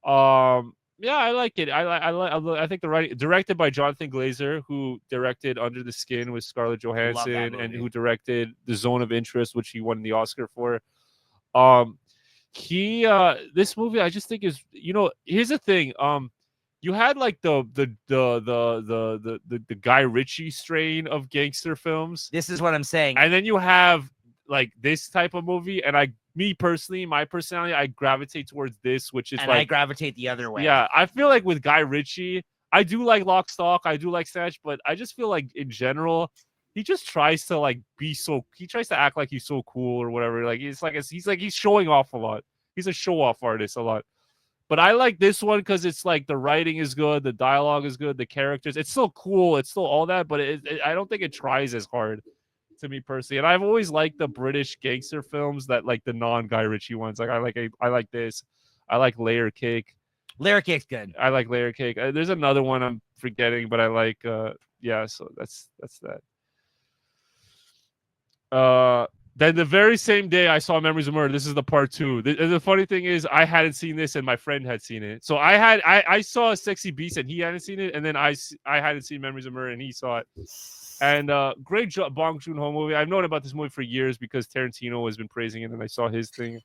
Yeah, I like it. I think the writing, directed by Jonathan Glazer, who directed Under the Skin with Scarlett Johansson, and who directed The Zone of Interest, which he won the Oscar for. This movie I just think is, here's the thing. You had like the Guy Ritchie strain of gangster films. This is what I'm saying. And then you have like this type of movie, and my personality, I gravitate towards this, which is I gravitate the other way. Yeah, I feel like with Guy Ritchie, I do like Lock, Stock, I do like Snatch, but I just feel like in general, he just tries to he tries to act like he's so cool or whatever. Like he's showing off a lot. He's a show off artist a lot. But I like this one because it's like the writing is good, the dialogue is good, the characters. It's still cool, it's still all that, but I don't think it tries as hard to me personally. And I've always liked the British gangster films that like the non Guy Ritchie ones. Like I like this. I like Layer Cake. Layer Cake's good. I like Layer Cake. There's another one I'm forgetting, but I like. Yeah, so that's that. Then the very same day I saw Memories of Murder. This is the part 2. The funny thing is I hadn't seen this and my friend had seen it. So I saw Sexy Beast and he hadn't seen it, and then I hadn't seen Memories of Murder and he saw it. And great Bong Joon-ho movie. I've known about this movie for years because Tarantino has been praising it, and I saw his thing.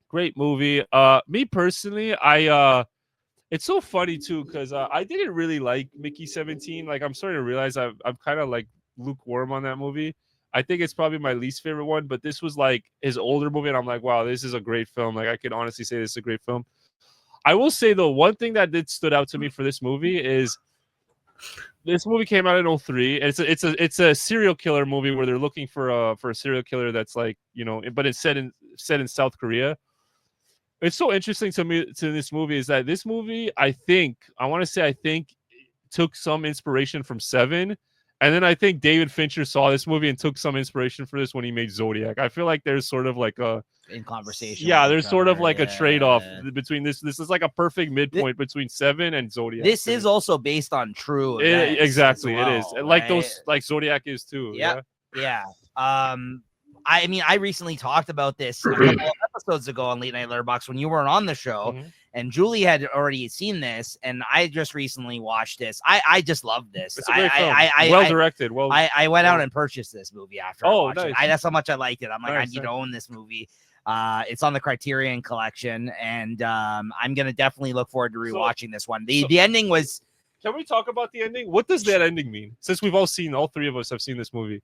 Great movie. Me personally, it's so funny too because I didn't really like Mickey 17. Like I'm starting to realize I'm kind of like lukewarm on that movie. I think it's probably my least favorite one, but this was like his older movie, and I'm like, wow, this is a great film. Like I could honestly say this is a great film. I will say though, one thing that did stood out to me for this movie is this movie came out in 2003. And it's a serial killer movie where they're looking for a serial killer that's like, you know, but it's set in South Korea. It's so interesting to me to this movie is that this movie, I think took some inspiration from Seven. And then I think David Fincher saw this movie and took some inspiration for this when he made Zodiac. I feel like there's sort of like a in conversation. Yeah, there's sort of like a trade-off between this. This is like a perfect midpoint between Seven and Zodiac. This is also based on true events. Exactly, well, it is. right? Like those, like Zodiac is too. Yeah. I mean, I recently talked about this a couple of episodes ago on Late Night Letterboxd when you weren't on the show, and Julie had already seen this, and I just recently watched this. I just love this. It's a great film. Well directed. I went out and purchased this movie after I watched nice. it. That's how much I liked it. I'm like, Nice, I need to own this movie. It's on the Criterion Collection, and I'm gonna definitely look forward to rewatching this one. The ending was. Can we talk about the ending? What does that ending mean? Since we've all three of us have seen this movie.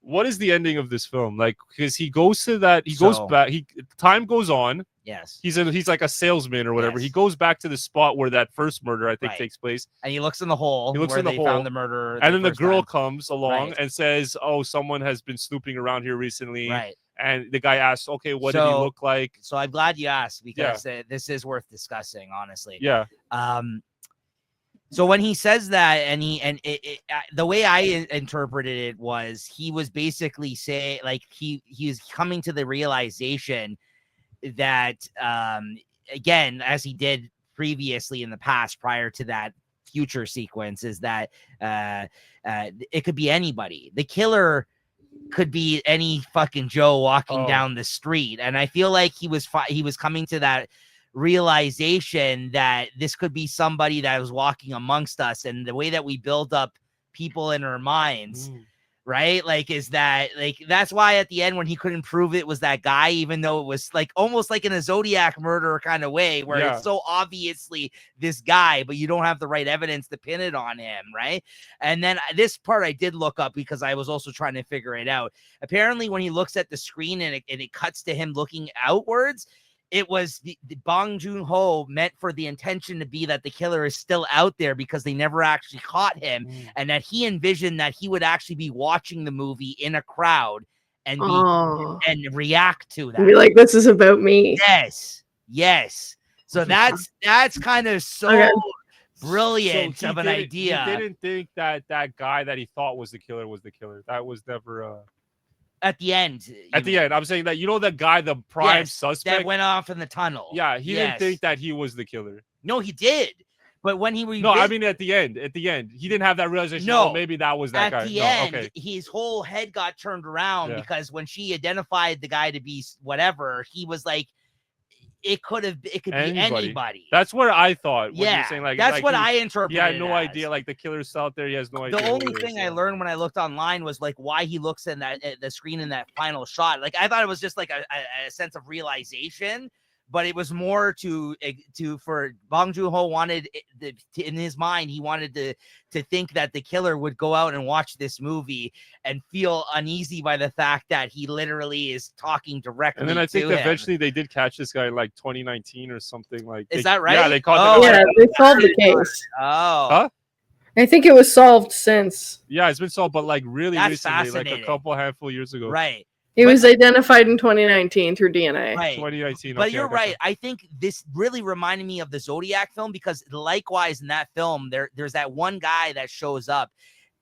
What is the ending of this film? Like, because he goes to that, goes back. Time goes on. Yes. He's like a salesman or whatever. Yes. He goes back to the spot where that first murder, I think, takes place. And he looks in the hole. He looks where in the they hole. found the murderer. And then the girl comes along Right. and says, "Oh, someone has been snooping around here recently." Right. And the guy asks, "Okay, what did he look like?" So I'm glad you asked because this is worth discussing, honestly. Yeah. So when he says that, and the way I interpreted it was he was basically saying, like, he was coming to the realization that, again, as he did previously in the past, prior to that future sequence, is that it could be anybody. The killer could be any fucking Joe walking down the street, and I feel like he was coming to that realization that this could be somebody that was walking amongst us, and the way that we build up people in our minds, right? Like, is that like that's why at the end when he couldn't prove it was that guy, even though it was like almost like in a Zodiac murder kind of way, where it's so obviously this guy, but you don't have the right evidence to pin it on him, right? And then this part I did look up because I was also trying to figure it out. Apparently, when he looks at the screen and it cuts to him looking outwards, it was the Bong Joon-ho meant for the intention to be that the killer is still out there because they never actually caught him, and that he envisioned that he would actually be watching the movie in a crowd and and react to that. Be like, this is about me. Yes. So that's kind of brilliant of an idea. He didn't think that guy that he thought was the killer was the killer. That was never. At the end. I'm saying that, you know, the guy, the prime suspect that went off in the tunnel. Yeah, he didn't think that he was the killer. No, he did. But when he No, I mean at the end, he didn't have that realization. No, maybe that was that guy. At the end, his whole head got turned around because when she identified the guy to be whatever, he was like, it could be anybody. That's what I thought. When yeah, you're saying, like, that's what I interpreted. He had no idea. Like, the killer's out there. He has no idea. The only thing I learned when I looked online was like why he looks in that the screen in that final shot. Like, I thought it was just like a sense of realization, but it was more to for Bong Joon-ho wanted in his mind, he wanted to think that the killer would go out and watch this movie and feel uneasy by the fact that he literally is talking directly. And then I think to eventually they did catch this guy in like 2019 or something. Like, is that right? Yeah, they caught. They solved the case. Huh? I think it was solved since. Yeah, it's been solved, but like really That's recently, like a handful years ago. Right. It was identified in 2019 through DNA. Right. 2019. But you're right. I think this really reminded me of the Zodiac film because likewise in that film, there's that one guy that shows up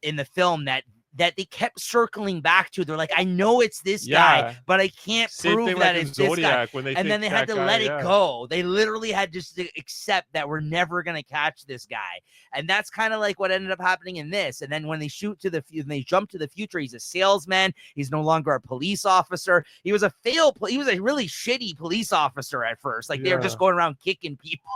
in the film that that they kept circling back to. They're like, I know it's this guy, Yeah. but I can't Same prove thing that like in it's this guy. Zodiac when they And then think they had that to guy, let it yeah. go. They literally had just to accept that we're never gonna catch this guy. And that's kind of like what ended up happening in this. And then when they they jump to the future, he's a salesman. He's no longer a police officer. He was a really shitty police officer at first. Like they were just going around kicking people.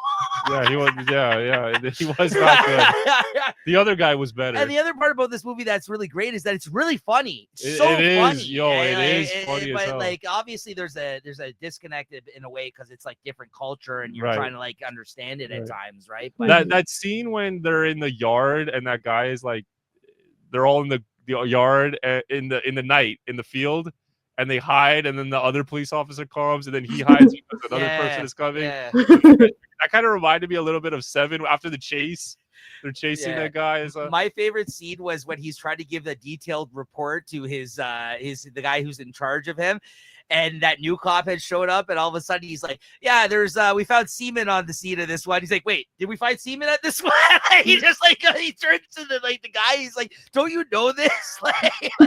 Yeah, he was. Yeah, he was not good. The other guy was better. And the other part about this movie that's really great is that it's really funny. It is, funny. it is funny as but hell. like obviously there's a disconnect in a way because it's like different culture and you're Right. trying to like understand it at times, right? But that scene when they're in the yard and that guy is like, they're all in the yard in the night in the field, and they hide, and then the other police officer comes, and then he hides because another person is coming. Yeah. That kind of reminded me a little bit of Seven after the chase. They're chasing that guy. My favorite scene was when he's trying to give the detailed report to the guy who's in charge of him. And that new cop had showed up, and all of a sudden he's like, "Yeah, we found semen on the scene of this one." He's like, "Wait, did we find semen at this one?" He just like he turns to the guy. He's like, "Don't you know this?"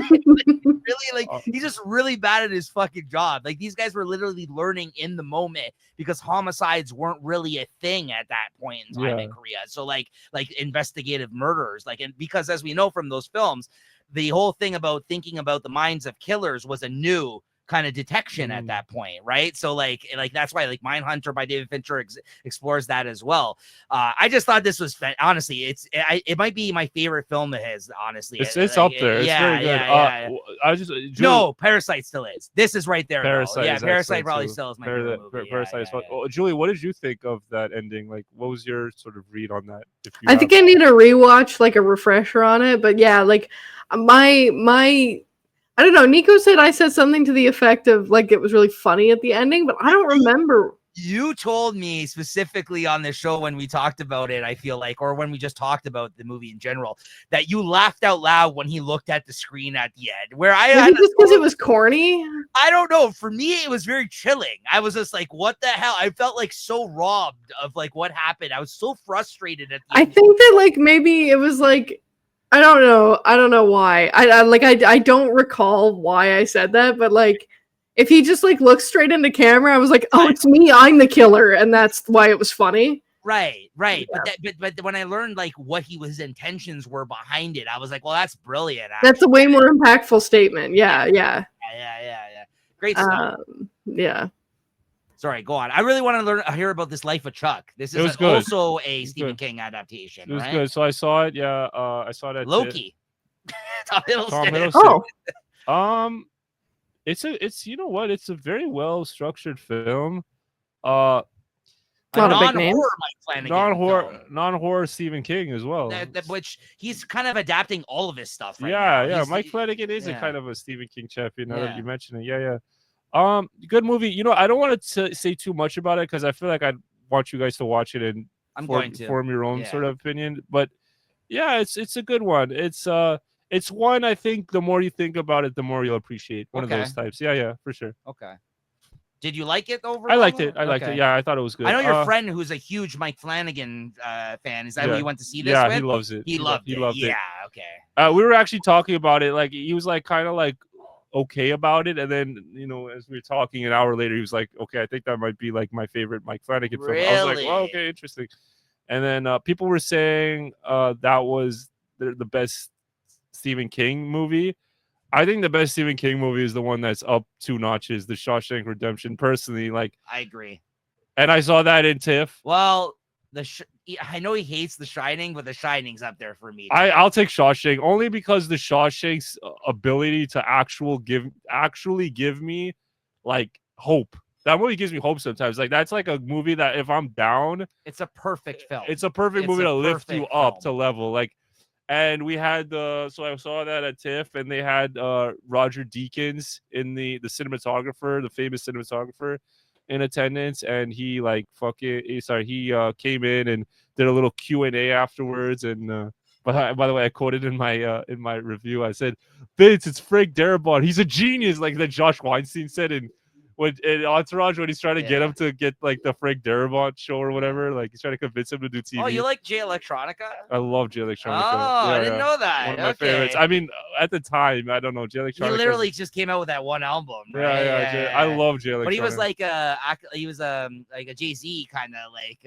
Really, he's just really bad at his fucking job. Like these guys were literally learning in the moment because homicides weren't really a thing at that point in time in Korea. So like investigative murders, and because as we know from those films, the whole thing about thinking about the minds of killers was a new kind of detection at that point, right? So like that's why like Mindhunter by David Fincher explores that as well. I just thought this was honestly, it might be my favorite film of his. Honestly, it's up there. It's very good. I just no, Parasite still is. This is right there. Parasite, yeah, Parasite probably still is my favorite movie. Parasite is fun. Oh, Julie, what did you think of that ending? Like, what was your sort of read on that? I think I need a rewatch, like a refresher on it. But yeah, like my. I don't know. Nico said I said something to the effect of like it was really funny at the ending, but I don't remember. You told me specifically on the show when we talked about it, I feel like, or when we just talked about the movie in general, that you laughed out loud when he looked at the screen at the end. Where just because it was corny? I don't know. For me, it was very chilling. I was just like, what the hell? I felt like so robbed of like what happened. I was so frustrated at the end. I think that like maybe it was like I don't know why. I don't recall why I said that, but like if he just like looked straight into camera, I was like, "Oh, it's me. I'm the killer," and that's why it was funny. Right. Yeah. But when I learned like what his intentions were behind it, I was like, "Well, that's brilliant." Actually. That's a way more impactful statement. Yeah. Great stuff. Yeah. Sorry, go on. I really want to hear about this Life of Chuck. This is also a Stephen King adaptation. It was good. So I saw it. Yeah, I saw that. Loki. Tom Hiddleston. Oh. It's you know what? It's a very well structured film. Not a big name. Non-horror Stephen King as well. Which he's kind of adapting all of his stuff right now. Yeah. Mike Flanagan is a kind of a Stephen King champion. Now that you mention it. Yeah. Good movie. You know, I don't want to say too much about it because I feel like I want you guys to watch it and form your own sort of opinion. But yeah, it's a good one. It's one I think the more you think about it, the more you'll appreciate. One of those types. Yeah, for sure. Okay. Did you like it overall? I liked it. Yeah, I thought it was good. I know your friend who's a huge Mike Flanagan fan. Is that who you went to see this with? Yeah, he loves it. He loved it. Yeah, okay. We were actually talking about it. Like he was like kind of like okay about it, and then as we were talking an hour later, he was like, okay, I think that might be like my favorite Mike Flanagan film. I was like, well, okay, interesting. And then people were saying that was the best Stephen King movie. I think the best Stephen King movie is the one that's up 2 notches, The Shawshank Redemption. Personally, like I agree, and I saw that in TIFF. Well, I know he hates The Shining, but The Shining's up there for me. I'll take Shawshank only because The Shawshank's ability to actually give me like hope. That movie gives me hope sometimes. Like that's like a movie that if I'm down, it's a perfect film. It's a perfect movie to lift you up to level. Like, and we had so I saw that at TIFF, and they had Roger Deakins in the cinematographer, the famous cinematographer, in attendance, and he he came in and did a little Q&A afterwards. And but by the way, I quoted in my review, I said, "Vince, it's Frank Darabont. He's a genius," like that Josh Weinstein said in in Entourage when he's trying to get him to get like the Frank Darabont show or whatever. Like he's trying to convince him to do TV. Oh, you like Jay Electronica? I love Jay Electronica. Oh, I didn't know that. One of my favorites. I mean, at the time, I don't know. Jay Electronica. He literally just came out with that one album. Right? Yeah. I love Jay Electronica. But he was like like a Jay-Z kind of like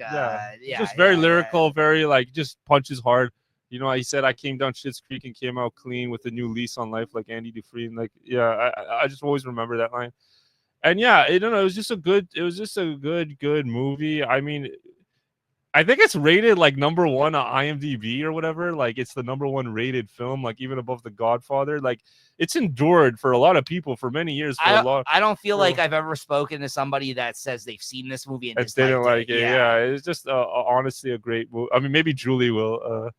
just very lyrical, very like just punches hard. You know, he said I came down Schitt's Creek and came out clean with a new lease on life, like Andy Dufresne. Like, I just always remember that line. And yeah, it was just a good movie. I mean, I think it's rated like number 1 on IMDb or whatever. Like it's the number 1 rated film, like even above The Godfather. Like it's endured for a lot of people for many years. I don't feel like I've ever spoken to somebody that says they've seen this movie and they didn't like it. Yeah, it's just honestly a great movie. I mean, maybe Julie will.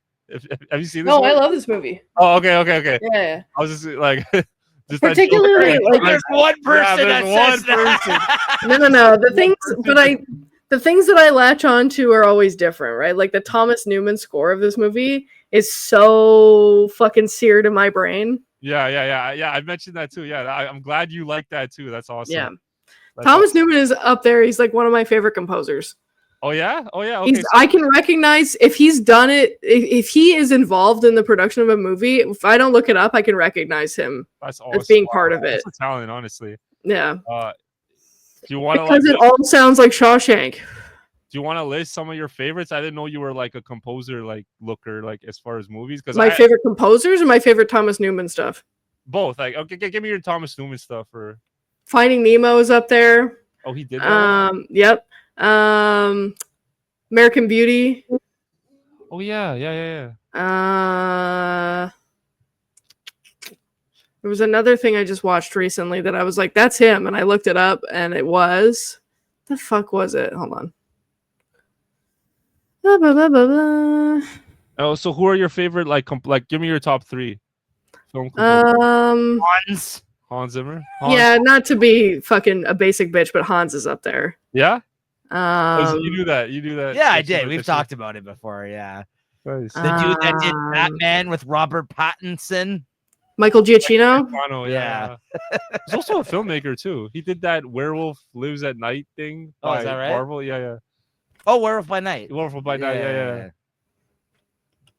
Have you seen this? No, I love this movie. Oh, okay. Yeah. I was just like. Particularly, like there's one person that says that. No. The things that I latch on to are always different, right? Like the Thomas Newman score of this movie is so fucking seared in my brain. Yeah. I mentioned that too. Yeah, I'm glad you like that too. That's awesome. Yeah, Thomas Newman is up there. He's like one of my favorite composers. Oh yeah. Okay. I can recognize if he's done it. If he is involved in the production of a movie, if I don't look it up, I can recognize him as being part of it. That's a talent, honestly. Yeah. Do you want to? Because it all sounds like Shawshank. Do you want to list some of your favorites? I didn't know you were like a composer, like looker, like as far as movies. Because my favorite composers or my favorite Thomas Newman stuff. Both. Like, okay, give me your Thomas Newman stuff. Or Finding Nemo is up there. Oh, he did that? Yep. American Beauty. Oh yeah. There was another thing I just watched recently that I was like, that's him, and I looked it up, and it was the fuck was it? Hold on. Blah, blah, blah, blah, blah. Oh, so who are your favorite? Like give me your top 3 film Hans Zimmer. Yeah, not to be fucking a basic bitch, but Hans is up there. Yeah. So you do that. Yeah, I did. We've talked about it before. Yeah. Nice. The dude that did Batman with Robert Pattinson. Michael Giacchino. Yeah. He's also a filmmaker too. He did that Werewolf Lives at Night thing. Oh, is that right? Marvel. Yeah. Oh, Werewolf by Night. Werewolf by Night. Yeah.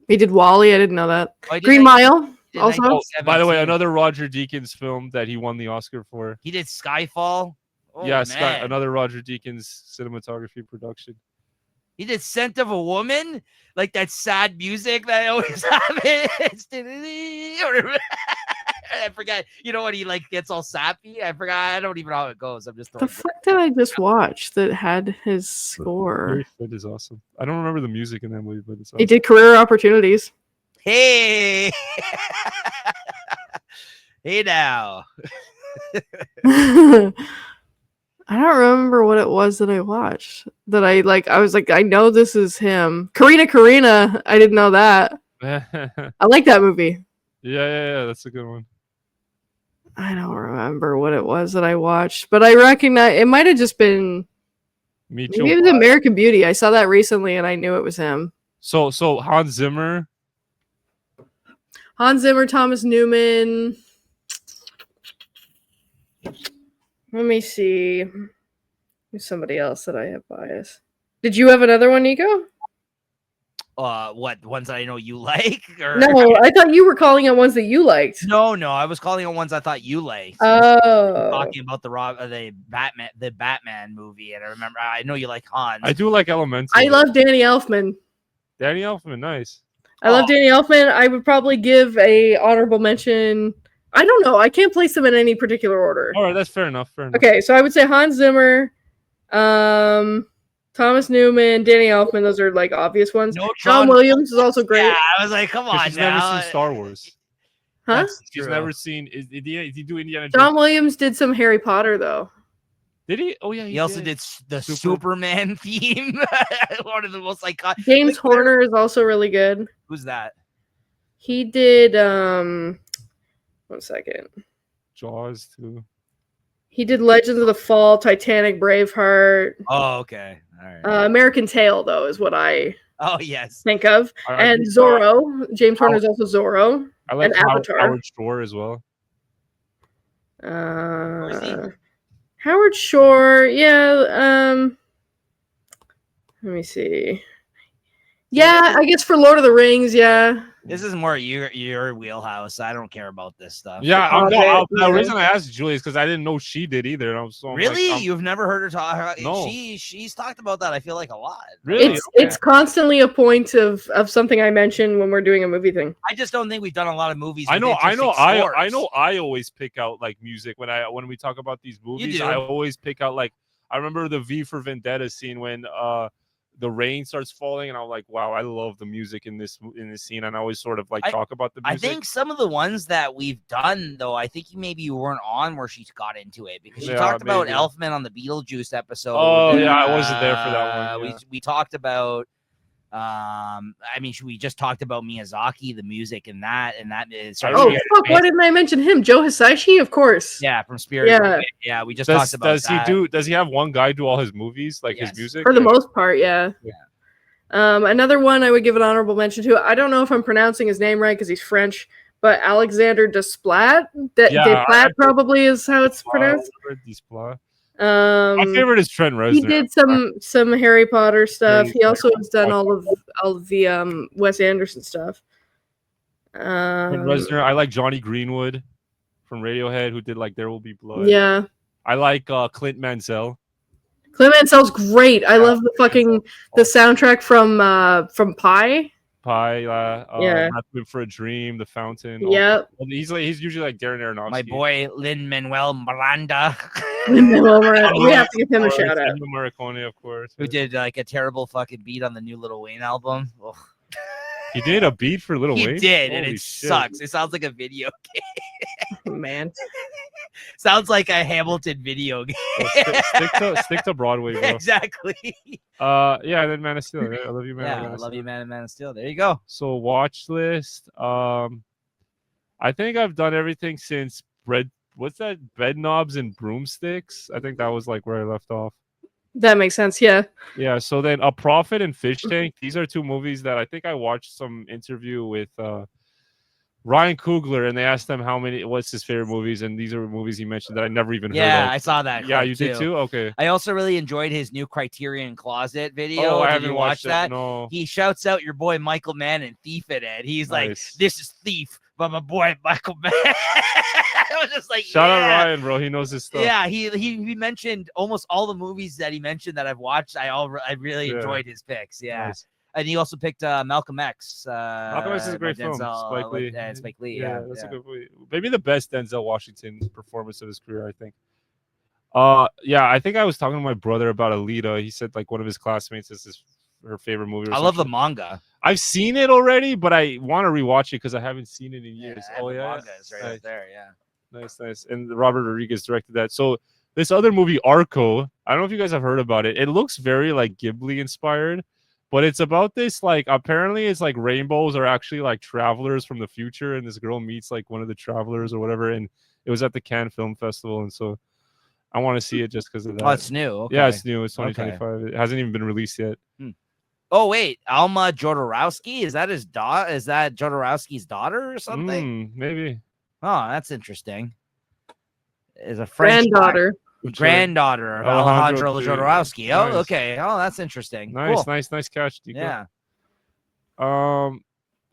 He did Wall-E. I didn't know that. Oh, Green Mile. Also. By the way, another Roger Deakins film that he won the Oscar for. He did Skyfall. Oh, yeah, man. another Roger Deakins cinematography production. He did Scent of a Woman, like that sad music that I always have. I forgot. You know when he like gets all sappy? I forgot. I don't even know how it goes. I'm just the fuck did I just watch that had his score? It is awesome. I don't remember the music in that movie, but it's awesome. He did Career Opportunities. Hey, hey now. I don't remember what it was that I watched. That I was like, I know this is him. Karina. I didn't know that. I like that movie. Yeah. That's a good one. I don't remember what it was that I watched, but I recognize it might have just been. Maybe it was American Beauty. I saw that recently, and I knew it was him. So Hans Zimmer, Thomas Newman. Let me see. There's somebody else that I have bias. Did you have another one, Nico? What ones that I know you like? Or... No, I thought you were calling out ones that you liked. No, I was calling out ones I thought you liked. Oh, talking about the Batman movie, and I know you like Hans. I do like Elemental. I love Danny Elfman. Nice. I love Danny Elfman. I would probably give a honorable mention. I don't know. I can't place them in any particular order. All right, that's fair enough. Okay, so I would say Hans Zimmer, Thomas Newman, Danny Elfman. Those are like obvious ones. No, John Williams is also great. Yeah, I was like, come on, she's never seen Star Wars. Huh? She's never seen. Did he do Indiana Jones? John Williams did some Harry Potter though. Did he? Oh yeah, he also did the Superman theme. One of the most iconic. James Horner is also really good. Who's that? He did. 1 second. Jaws too. He did Legends of the Fall, Titanic, Braveheart. Oh, okay. All right. American Tail, though, is what I think of. And Zorro. James Horner is also Zorro. I like Avatar. Howard Shore as well. Howard Shore, yeah. Let me see. Yeah, I guess for Lord of the Rings, yeah. This is more your wheelhouse. I don't care about this stuff. Yeah, Hobbit, the reason I asked Julie is because I didn't know she did either. And Really? You've never heard her talk? No. She's talked about that, I feel like, a lot. Really? It's constantly a point of something I mention when we're doing a movie thing. I just don't think we've done a lot of movies. I know. With interesting scores. I know. I always pick out like music when we talk about these movies. do. I always pick out like I remember the V for Vendetta scene when the rain starts falling, and I'm like, wow, I love the music in this scene, and I always sort of like talk about the music. I think some of the ones that we've done, though, I think maybe you weren't on where she got into it because she talked about Elfman on the Beetlejuice episode. Oh yeah, I wasn't there for that one. Yeah. We talked about. I mean, we just talked about Miyazaki, the music, and that is. Oh fuck! Why didn't I mention him? Joe Hisaishi, of course. Yeah, from Spirit. Yeah. We just talked about that. Does he have one guy do all his movies, like his music? For the most part, yeah. Another one I would give an honorable mention to. I don't know if I'm pronouncing his name right because he's French, but Alexander Desplat. Desplat probably is how it's pronounced. Desplat. My favorite is Trent Reznor. He did some Harry Potter stuff. He also has done all of the Wes Anderson stuff. Trent Reznor. I like Johnny Greenwood from Radiohead, who did like There Will Be Blood. Yeah. I like Clint Mansell. Clint Mansell's great. I love the soundtrack from Pi. Requiem for a Dream, The Fountain. Yep. He's usually like Darren Aronofsky. My boy Lin-Manuel Miranda. We have to give him a shout out. Morricone, of course. Who did like a terrible fucking beat on the new Lil Wayne album. Ugh. He did a beat for Lil Wayne? He did, and it sucks. It sounds like a video game. Man. Sounds like a Hamilton video game. Stick to Broadway, bro. Exactly. Yeah, and then Man of Steel. Right? I love you, Man. Yeah, I love you, Man, and Man of Steel. There you go. So watch list. I think I've done everything since what's that? Bed Knobs and Broomsticks. I think that was like where I left off. That makes sense, yeah. Yeah, so then A Prophet and Fish Tank. These are two movies that I think I watched some interview with Ryan Coogler, and they asked him what's his favorite movies, and these are movies he mentioned that I never even heard of. Yeah, I saw that. Yeah, you did too? Okay. I also really enjoyed his new Criterion Closet video. Oh, I Did haven't you watched that? No. He shouts out your boy Michael Mann and Thief in it. He's like, this is Thief, but my boy Michael Mann. I was just like, shout out Ryan, bro. He knows his stuff. Yeah, he mentioned almost all the movies that he mentioned that I've watched. I really enjoyed his picks. Yeah. Nice. And he also picked Malcolm X. Malcolm X is a great film. Spike Lee. Spike Lee. Yeah, that's a good movie. Maybe the best Denzel Washington performance of his career, I think. Yeah, I think I was talking to my brother about Alita. He said like one of his classmates is her favorite movie. I love the manga. I've seen it already, but I want to rewatch it because I haven't seen it in years. The manga is right up there. Yeah. Nice. And Robert Rodriguez directed that. So this other movie, Arco, I don't know if you guys have heard about it. It looks very like Ghibli inspired, but it's about this like apparently it's like rainbows are actually like travelers from the future, and this girl meets like one of the travelers or whatever, and it was at the Cannes Film Festival, and so I want to see it just because of that. Oh, it's new. Okay. Yeah, it's new. It's 2025. Okay. It hasn't even been released yet. Oh wait, Alma Jodorowsky, is that his daughter? Is that Jodorowsky's daughter or something? Maybe. Oh, that's interesting. Is a French granddaughter of Alejandro Jodorowsky. Oh, nice. Okay. Oh, that's interesting. Nice, cool. nice catch. Yeah.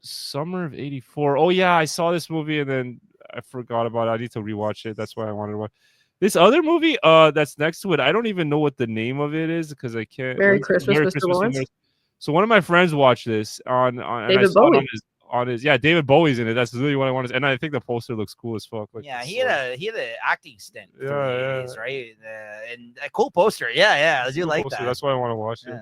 Summer of '84. Oh yeah, I saw this movie and then I forgot about it. I need to rewatch it. That's why I wanted to watch this other movie. That's next to it. I don't even know what the name of it is because I can't. Merry Christmas, Mr. Lawrence. So one of my friends watched this on David Bowie. David Bowie's in it. That's really what I wanted, and I think the poster looks cool as fuck. Like, yeah, he had an acting stint. Yeah, right, and a cool poster. Yeah, I do like poster. that. That's why I want to watch it.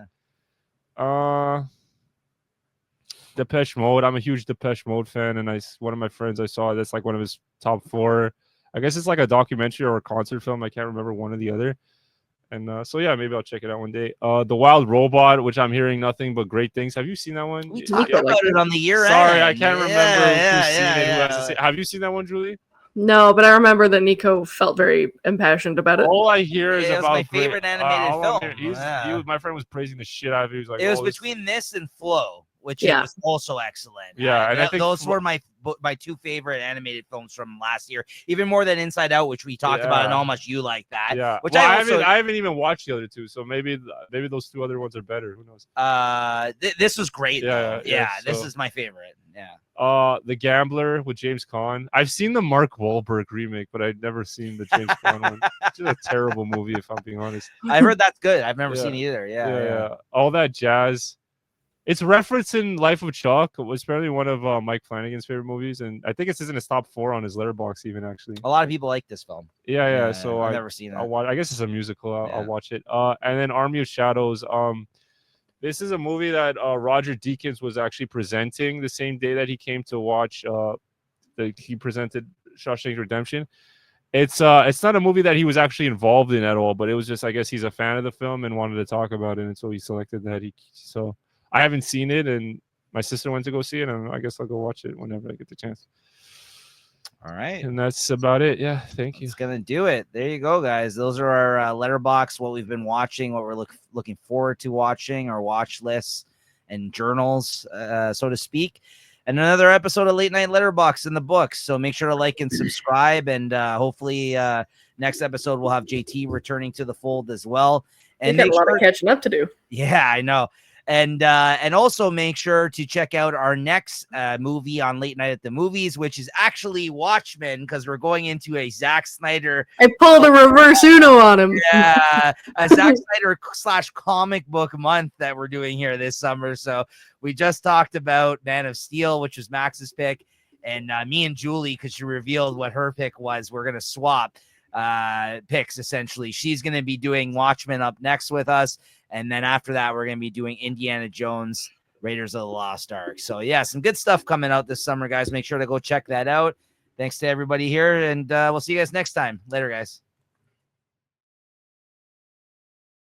Depeche Mode. I'm a huge Depeche Mode fan, and one of my friends I saw that's like one of his top 4. I guess it's like a documentary or a concert film. I can't remember one or the other. And so yeah, maybe I'll check it out one day. The Wild Robot, which I'm hearing nothing but great things. Have you seen that one? We talked about it on the year end. Sorry, I can't remember who's seen it. Have you seen that one, Julie? No, but I remember that Nico felt very impassioned about it. All I hear is about my favorite animated film. My friend was praising the shit out of it. He was like, it was between this and Flow. which Yeah. was also excellent. Yeah, and I think those were my two favorite animated films from last year, even more than Inside Out, which we talked about, and how much you like that. Yeah, which well, I haven't even watched the other two, so maybe those two other ones are better. Who knows? This was great. Yeah, This so, is my favorite. Yeah. The Gambler with James Caan. I've seen the Mark Wahlberg remake, but I'd never seen the James Caan one. It's just a terrible movie, if I'm being honest. I heard that's good. I've never Yeah. seen it either. Yeah. All that jazz. It's referencing Life of Chuck. It was apparently one of Mike Flanagan's favorite movies, and I think it's in his top 4 on his Letterboxd even, actually. A lot of people like this film. Yeah. So I've never seen it. I guess it's a musical. I'll watch it. And then Army of Shadows. This is a movie that Roger Deakins was actually presenting the same day that he came to watch. He presented Shawshank Redemption. It's not a movie that he was actually involved in at all, but it was just, I guess he's a fan of the film and wanted to talk about it, and so he selected that. So I haven't seen it, and my sister went to go see it, and I guess I'll go watch it whenever I get the chance. All right. And that's about it. Yeah. Thank you. It's going to do it. There you go, guys. Those are our Letterboxd, what we've been watching, what we're looking forward to watching, our watch lists and journals, so to speak. And another episode of Late Night Letterboxd in the books. So make sure to like and subscribe. And hopefully next episode, we'll have JT returning to the fold as well. And got a lot of catching up to do. Yeah, I know. And also make sure to check out our next movie on Late Night at the Movies, which is actually Watchmen, because we're going into a Zack Snyder. I pulled a reverse Uno on him. Yeah, a Zack Snyder / comic book month that we're doing here this summer. So we just talked about Man of Steel, which was Max's pick, and me and Julie, because she revealed what her pick was, we're gonna swap picks essentially. She's gonna be doing Watchmen up next with us. And then after that, we're going to be doing Indiana Jones, Raiders of the Lost Ark. So, yeah, some good stuff coming out this summer, guys. Make sure to go check that out. Thanks to everybody here, and we'll see you guys next time. Later, guys.